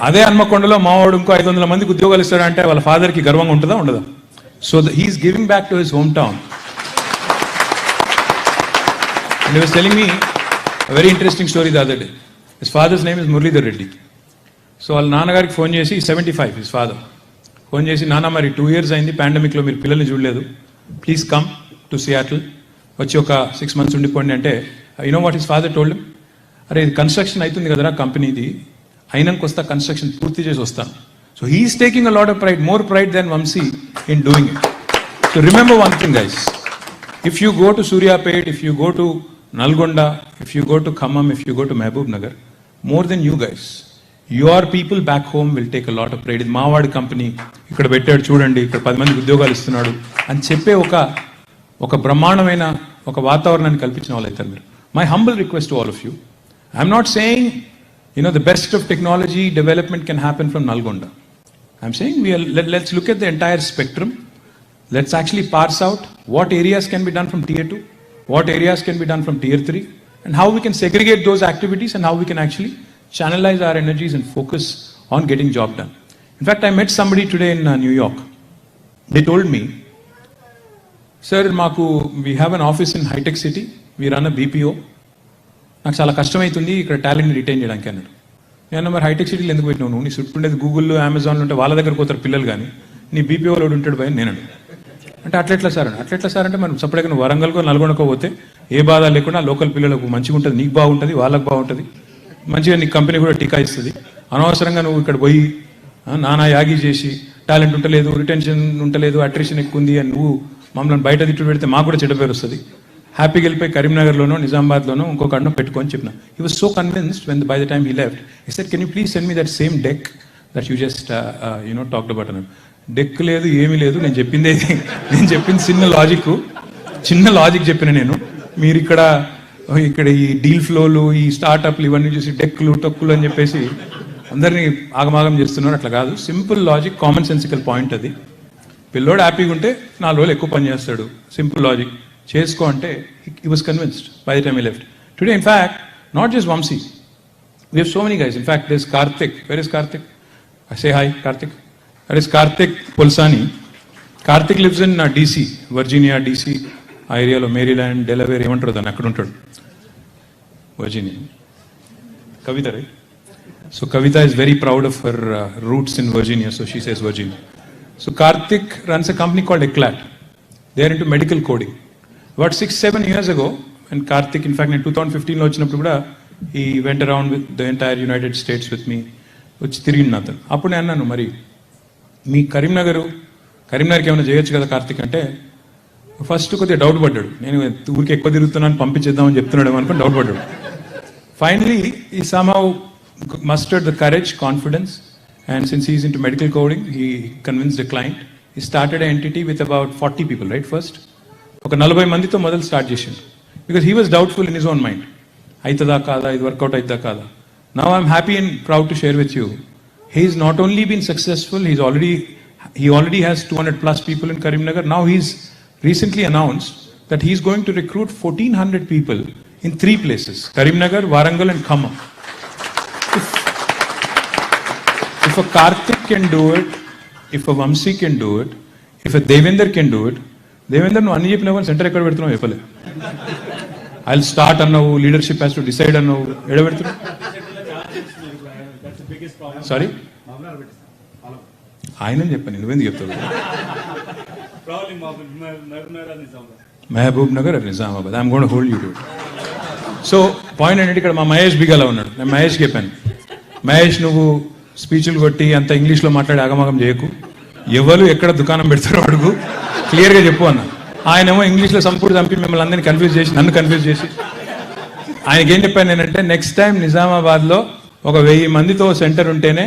అదే హన్మకొండలో మావాడు ఇంకో 500 మందికి ఉద్యోగాలు ఇస్తాడంటే వాళ్ళ ఫాదర్కి గర్వంగా ఉంటుందా ఉండదా? So he's giving back to his home town. And he was telling me a very interesting story the other day. His father's name is Muralidhar Reddy. So వాళ్ళ నాన్నగారికి ఫోన్ చేసి 75, his father ఫోన్ చేసి, నాన్న మరి 2 years అయింది పాండమిక్లో, మీరు పిల్లల్ని చూడలేదు, ప్లీజ్ కమ్ టు సియాటిల్, వచ్చి ఒక 6 months ఉండిపోండి అంటే, you know what his father told him, అరే ఇది కన్స్ట్రక్షన్ అవుతుంది కదరా కంపెనీది, అయినాక వస్తా, కన్స్ట్రక్షన్ పూర్తి చేసి వస్తాను. So he's taking a lot of pride, more pride then Vamshi in doing it. So remember one thing guys, if you go to Suryapet, if you go to Nalgonda, if you go to Khammam, if you go to Mahbubnagar, more then you guys, your people back home will take a lot of pride. ఇది మావాడి company, ఇక్కడ పెట్టాడు చూడండి, ఇక్కడ 10 మందికి ఉద్యోగాలు ఇస్తున్నాడు అని చెప్పే ఒక బ్రహ్మాండమైన ఒక వాతావరణాన్ని కల్పించిన వాళ్ళు అవుతారు మీరు. My humble request to all of you, I'm not saying the best of technology development can happen from Nalgonda. I'm saying let's look at the entire spectrum, let's actually parse out what areas can be done from Tier 2, what areas can be done from Tier 3, and how we can segregate those activities and how we can actually channelize our energies and focus on getting job done. In fact, I met somebody today in New York. They told me, sir, we have an office in high-tech city, we run a BPO. నాకు చాలా కష్టమవుతుంది ఇక్కడ టాలెంట్ని retain చేయడానికి అన్నాడు. నేను మరి hitech సిటీలో ఎందుకు పెట్టినావు నువ్వు, నీ చుట్టూ ఉండేది గూగుల్లో అమెజాన్లో ఉంటే వాళ్ళ దగ్గర పోతారు పిల్లలు, కానీ నీ BPOలో ఉంటాడు భయ నేను అంటే అట్లెట్లా సార్ అంటే మనం సపరేట్గా నువ్వు వరంగల్కో నల్గొండకో పోతే ఏ బాధ లేకుండా లోకల్ పిల్లలకు మంచిగా ఉంటుంది, నీకు బాగుంటుంది, వాళ్ళకు బాగుంటుంది, మంచిగా నీకు కంపెనీ కూడా టీకా ఇస్తుంది. అనవసరంగా నువ్వు ఇక్కడ పోయి నానా యాగి చేసి టాలెంట్ ఉంటలేదు, రిటెన్షన్ ఉంటలేదు, అట్రిషన్ ఎక్కువ ఉంది అని నువ్వు మమ్మల్ని బయట తిట్టు పెడితే మాకు కూడా చెడ్డ పేరు వస్తుంది. హ్యాపీగా వెళ్ళిపోయి కరీంనగర్లోనో నిజామాబాద్లోనో ఇంకొక అడ్డం పెట్టుకొని చెప్పిన. He was so convinced when by the time he left, he said can you please send me that same deck that you just talked about అన్నాడు. డెక్ లేదు, ఏమీ లేదు, నేను చెప్పింది చిన్న లాజిక్ చెప్పిన నేను. మీరు ఇక్కడ ఈ డీల్ ఫ్లోలు, ఈ స్టార్టప్లు ఇవన్నీ చూసి డెక్కులు టొక్కులు అని చెప్పేసి అందరినీ ఆగమాగం చేస్తున్నారు. అట్లా కాదు, simple logic, common sensical point అది. పిల్లోడు హ్యాపీగా ఉంటే 4 రోజులు ఎక్కువ పని చేస్తాడు, సింపుల్ లాజిక్ చేసుకో అంటే he was convinced by the time he left. Today, in fact, not just Vamsi, we have so many guys. In fact, there's Karthik. Where is Karthik? I say hi, Karthik. That is Karthik Pulsani. Karthik lives in DC, Virginia, DC ఆ ఏరియాలో, Maryland, Delaware ఏమంటారు దాన్ని, అక్కడ ఉంటాడు. Virginia. Kavita, right? So Kavita is very proud of her roots in Virginia, so she says Virginia. So Karthik runs a company called Eclat. They are into medical coding. About 6-7 years ago, and Karthik, in fact, in 2015 లో వచ్చినప్పుడు కూడా he went around with the entire United States with me, వచ్చి తిరిగిన అతను. అప్పుడు నేను అన్నాను, మరి మీ కరీంనగర్కి ఏమైనా చేయొచ్చు కదా కార్తిక్ అంటే, ఫస్ట్ కొద్దిగా డౌట్ పడ్డాడు, నేను ఊరికి ఎక్కువ తిరుగుతున్నాను పంపించేద్దామని చెప్తున్నాడు అనుకుని డౌట్ పడ్డాడు. ఫైనలీ ఈ somehow mustered the courage, confidence, and since he's into medical coding, he convinced the client. He started an entity with about 40 people, right? First, ఒక 40 మందితో మొదలు స్టార్ట్ చేసిండు. Because he was doubtful in his own mind. అవుతుందా కాదా, ఇది work out అవుతుందా కాదా. Now I'm happy and proud to share with you. He's not only been successful, he already has 200 plus people in Karimnagar. Now he's recently announced that he's going to recruit 1400 people in 3 places: Karimnagar, Warangal and Khammam. If a Karthik can do it, if a Vamsi can do it, if a Devender can do it, Devender no anni cheppina center ekkada pedutunnavu cheppale. I'll start annavu, leadership has to decide annavu, eda pedutunna. Sorry, ఆయనని చెప్పాను, నువ్వెందుకు చెప్తావు? Mahbubnagar, Nizamabad. I'm going to hold you to it. So point ఏంటంటే ఇక్కడ మా మహేష్ బిగాల ఉన్నాడు. నేను మహేష్కి చెప్పాను, మహేష్ నువ్వు స్పీచ్లు కొట్టి అంత ఇంగ్లీష్లో మాట్లాడి ఆగమాగం చేయకు, ఎవరు ఎక్కడ దుకాణం పెడతారో అడుగు, క్లియర్గా చెప్పు అన్న. ఆయనేమో ఇంగ్లీష్లో సంపూర్తి చంపి మిమ్మల్ని అందరినీ కన్ఫ్యూజ్ చేసి, నన్ను కన్ఫ్యూజ్ చేసి, ఆయనకి ఏం చెప్పాను నేనంటే, నెక్స్ట్ టైం నిజామాబాద్లో ఒక 1000 మందితో సెంటర్ ఉంటేనే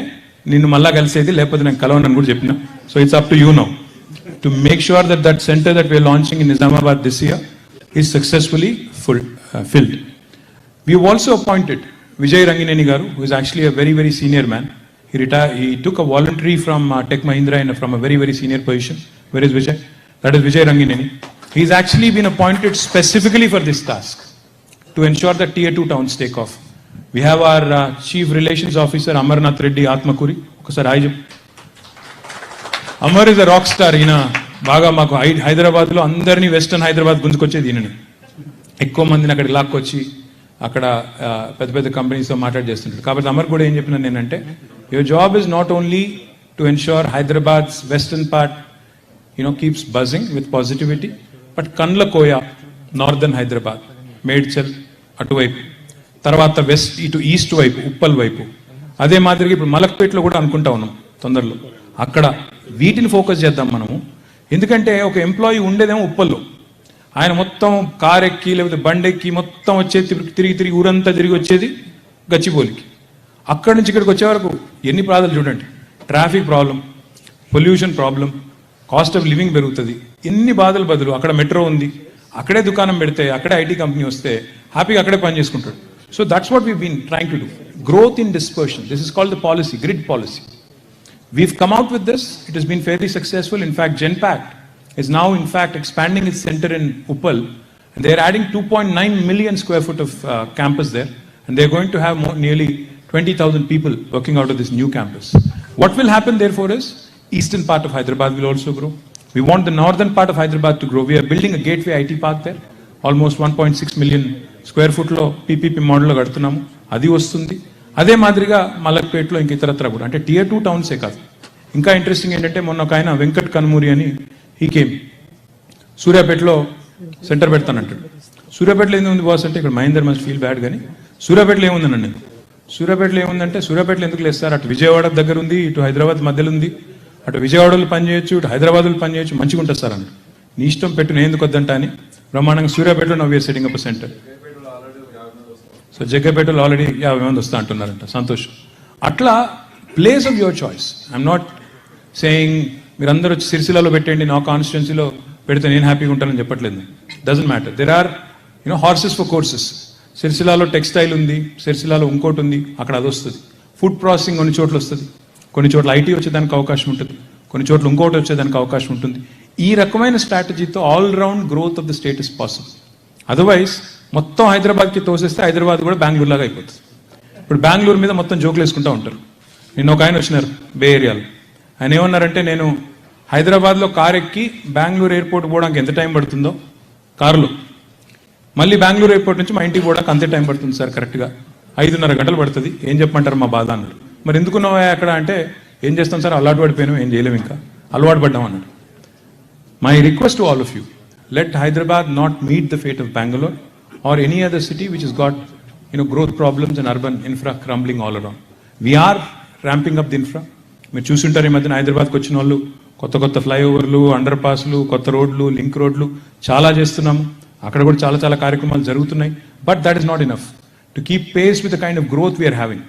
నిన్ను మళ్ళా కలిసేది, లేకపోతే నేను కలవనని కూడా చెప్పిన. So it's up to you now to make sure that that centre that we're launching in Nizamabad this year is successfully filled. We have also appointed Vijay Rangineni garu, who is actually a very, very senior man. He took a voluntary from Tech Mahindra from a very, very senior position. Where is Vijay? That is Vijay Rangineni. He's actually been appointed specifically for this task to ensure that Tier 2 towns take off. We have our Chief Relations Officer Amarnath Reddy Atmakuri. Okasari hi cheppu. Amar is a rock star. ఈయన బాగా మాకు హైదరాబాద్లో అందరినీ western Hyderabad గుంజుకొచ్చేది ఈయనని. ఎక్కువ మందిని అక్కడికి లాక్కొచ్చి అక్కడ పెద్ద పెద్ద కంపెనీస్తో మాట్లాడి చేస్తుంటారు. కాబట్టి అమర్ కూడా ఏం చెప్పినా నేనంటే, your job is not only to ensure Hyderabad's western part keeps buzzing with positivity, but Kandla Koya northern Hyderabad, Medchal అటువైపు, తర్వాత వెస్ట్ ఇటు ఈస్ట్ వైపు ఉప్పల్ వైపు, అదే మాదిరిగా ఇప్పుడు మలక్పేటలో కూడా అనుకుంటా ఉన్నాం తొందరలో, అక్కడ వీటిని ఫోకస్ చేద్దాం మనము. ఎందుకంటే ఒక ఎంప్లాయీ ఉండేదేమో ఉప్పల్లో, ఆయన మొత్తం కార్ ఎక్కి లేకపోతే బండి ఎక్కి మొత్తం వచ్చేది తిరిగి ఊరంతా తిరిగి వచ్చేది గచ్చిబౌలికి. అక్కడి నుంచి ఇక్కడికి వచ్చే వరకు ఎన్ని బాధలు చూడండి. Traffic problem, pollution problem, cost of living పెరుగుతుంది, ఎన్ని బాధలు బదులు అక్కడ మెట్రో ఉంది, అక్కడే దుకాణం పెడితే, అక్కడే ఐటీ కంపెనీ వస్తే హ్యాపీగా అక్కడే పని చేసుకుంటాడు. So that's what we been trying to do. Growth in dispersion, this is called the policy, grid policy. We've come out with this. It has been fairly successful. In fact, Genpact is now in fact expanding its center in Uppal, and they're adding 2.9 million square foot of campus there, and they're going to have nearly 20,000 people working out of this new campus. What will happen therefore is, eastern part of Hyderabad will also grow. We want the northern part of Hyderabad to grow. We are building a gateway IT park there, almost 1.6 million square foot lo PPP model lo kadutunnamu, adi vastundi. అదే మాదిరిగా మలక్పేటలో ఇంక ఇతరత్ర కూడా, అంటే Tier 2 టౌన్సే కాదు. ఇంకా interesting ఏంటంటే, మొన్న ఒక ఆయన వెంకట్ కన్మూరి అని కేమ్ సూర్యాపేటలో సెంటర్ పెడతానంటాడు. సూర్యాపేటలో ఏముంది బాస్ అంటే, ఇక్కడ మహేందర్ మస్ట్ ఫీల్ బ్యాడ్, కానీ సూర్యాపేటలో ఏముందనండి, సూర్యాపేటలో ఏముందంటే, సూర్యాపేటలో ఎందుకు లేదు సార్, అటు విజయవాడ దగ్గర ఉంది, ఇటు హైదరాబాద్ మధ్యలో ఉంది, అటు విజయవాడలో పనిచేయచ్చు, ఇటు హైదరాబాద్లో పనిచేయచ్చు, మంచిగా ఉంటుంది సార్ అన్నాడు. నీ ఇష్టం పెట్టు, నేను ఎందుకు వద్దంటా అని బ్రహ్మాండంగా సూర్యాపేటలో now we're setting up centre. So జగ్గపేటలో ఆల్రెడీ 50 మంది వస్తా అంటున్నారంట, సంతోషం. అట్లా place of your choice. I'm not saying మీరందరూ వచ్చి సిరిసిల్లలో పెట్టండి, నా కాన్స్టిట్యున్సీలో పెడితే నేను హ్యాపీగా ఉంటానని చెప్పట్లేదు. Doesn't matter. There are horses for courses. సిరిసిల్లలో టెక్స్టైల్ ఉంది, సిరిసిల్లలో ఇంకోటి ఉంది, అక్కడ అది వస్తుంది. ఫుడ్ ప్రాసెసింగ్ కొన్ని చోట్ల వస్తుంది, కొన్ని చోట్ల ఐటీ వచ్చేదానికి అవకాశం ఉంటుంది, కొన్ని చోట్ల ఇంకోటి వచ్చేదానికి అవకాశం ఉంటుంది. ఈ రకమైన స్ట్రాటజీతో all round growth of the state is possible. Otherwise మొత్తం హైదరాబాద్కి తోసేస్తే హైదరాబాద్ కూడా బెంగళూరు లాగా అయిపోతుంది. ఇప్పుడు బెంగళూరు మీద మొత్తం జోకులు వేసుకుంటూ ఉంటారు. నిన్న ఒక ఆయన వచ్చినారు బే ఏరియాలో, ఆయన ఏమన్నారంటే, నేను హైదరాబాద్లో కార్ ఎక్కి బెంగళూరు ఎయిర్పోర్ట్ పోవడానికి ఎంత టైం పడుతుందో కారులో, మళ్ళీ బెంగళూరు ఎయిర్పోర్ట్ నుంచి మా ఇంటికి పోవడానికి అంతే టైం పడుతుంది సార్, కరెక్ట్గా 5.5 గంటలు పడుతుంది, ఏం చెప్పమంటారు మా బాధ అన్నారు. మరి ఎందుకున్నావా అక్కడ అంటే, ఏం చేస్తాం సార్, అలవాటు పడిపోయాను, ఏం చేయలేము, ఇంకా అలవాటు పడ్డాం అన్నాడు. My request to all of you, let Hyderabad not meet the fate of Bangalore or any other city which has got growth problems and urban infra crumbling all around. We are ramping up the infra. మీరు చూస్తుంటారు, ఈ మధ్యన హైదరాబాద్కి వచ్చిన వాళ్ళు కొత్త కొత్త ఫ్లైఓవర్లు, అండర్ పాస్లు, కొత్త రోడ్లు, లింక్ రోడ్లు చాలా చేస్తున్నాము. అక్కడ కూడా చాలా చాలా కార్యక్రమాలు జరుగుతున్నాయి. But that is not enough to keep pace with the kind of growth we're having,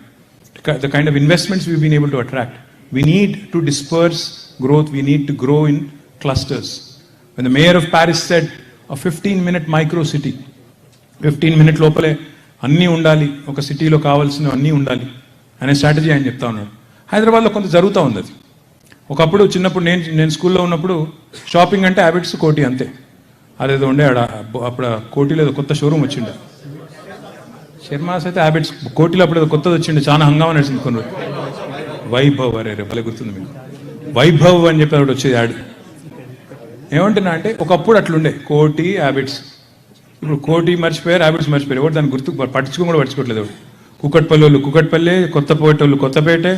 the kind of investments we been able to attract. We need to disperse growth. We need to grow in clusters. When the mayor of Paris said a 15-minute micro city, 15-minute లోపలే అన్నీ ఉండాలి, ఒక సిటీలో కావాల్సిన అన్నీ ఉండాలి అనే strategy ఆయన చెప్తా ఉన్నాడు. హైదరాబాద్లో కొంత జరుగుతూ ఉంది అది. ఒకప్పుడు చిన్నప్పుడు నేను స్కూల్లో ఉన్నప్పుడు షాపింగ్ అంటే హ్యాబిట్స్ కోటి అంతే. అదేదో ఉండే అప్పుడు కోటిలో ఏదో కొత్త షోరూమ్ వచ్చిండే, శర్మాస్ అయితే హ్యాబిట్స్. కోటిలో అప్పుడు ఏదో కొత్తది వచ్చిండే, చాలా హంగామా నడిచింది కొన్ని రోజులు. వైభవ్, అరే భలే గుర్తుంది మీకు, వైభవ్ అని చెప్పి ఒకటి వచ్చేది యాడ్. ఏమంటున్నా అంటే ఒకప్పుడు అట్లుండే కోటి హ్యాబిట్స్, ఇప్పుడు కోటి మర్చిపోయారు, హ్యాబిట్స్ మర్చిపోయారు. ఎవరు దాన్ని గుర్తు పట్టించుకొని కూడా పట్టించుకోవట్లేదు. కుకట్పల్లి వాళ్ళు కుకట్పల్లి, కొత్తపేట వాళ్ళు కొత్తపేటే,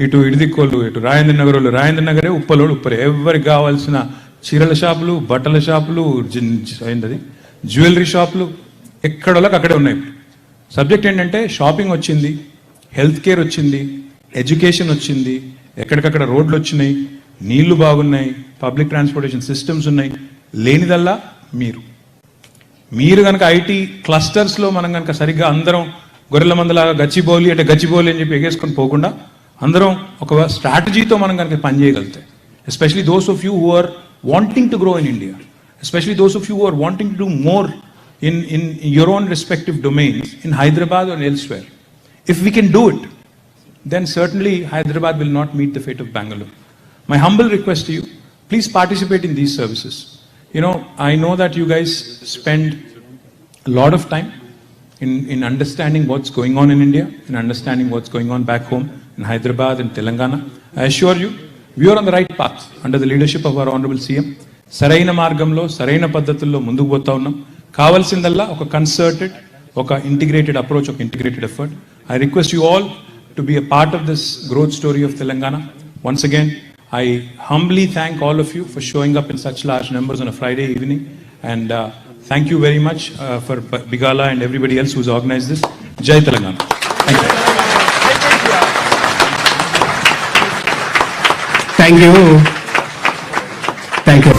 ఇటు ఇడిదిక్కోళ్ళు, ఇటు రాజేంద్ర నగర్ వాళ్ళు రాజేంద్ర నగరే, ఉప్పలోళ్ళు ఉప్పరే. ఎవరికి కావాల్సిన చీరల షాపులు, బట్టల షాపులు, ఏంటది జ్యువెలరీ షాపులు ఎక్కడోళ్ళకి అక్కడే ఉన్నాయి. సబ్జెక్ట్ ఏంటంటే షాపింగ్ వచ్చింది, హెల్త్ కేర్ వచ్చింది, ఎడ్యుకేషన్ వచ్చింది, ఎక్కడికక్కడ రోడ్లు వచ్చినాయి, నీళ్లు బాగున్నాయి, పబ్లిక్ ట్రాన్స్పోర్టేషన్ సిస్టమ్స్ ఉన్నాయి. లేనిదల్లా మీరు కనుక ఐటీ క్లస్టర్స్లో మనం కనుక సరిగ్గా అందరం గొర్రెల మందలాగా గచ్చిబౌలి అంటే గచ్చిబౌలి అని చెప్పి ఎగేసుకొని పోకుండా అందరం ఒక స్ట్రాటజీతో మనం కనుక పనిచేయగలిగితే, especially those of you who are wanting to grow in India, especially those of you who are wanting to do more in your own respective domains in Hyderabad or elsewhere, if we can do it, then certainly Hyderabad will not meet the fate of Bangalore. My humble request to you, please participate in these services. I know that you guys spend a lot of time in understanding what's going on in India, in understanding what's going on back home in Hyderabad and Telangana. I assure you, we are on the right path under the leadership of our Honorable CM. సరైన మార్గంలో, సరైన పద్ధతుల్లో ముందుకు పోతా ఉన్నాం. కావాల్సిందల్లా ఒక concerted, ఒక integrated approach, ఒక integrated effort. I request you all to be a part of this growth story of Telangana. Once again, I humbly thank all of you for showing up in such large numbers on a Friday evening, and thank you very much for Bigala and everybody else who's organized this. Jai Telangana. Thank you. Thank you. Thank you.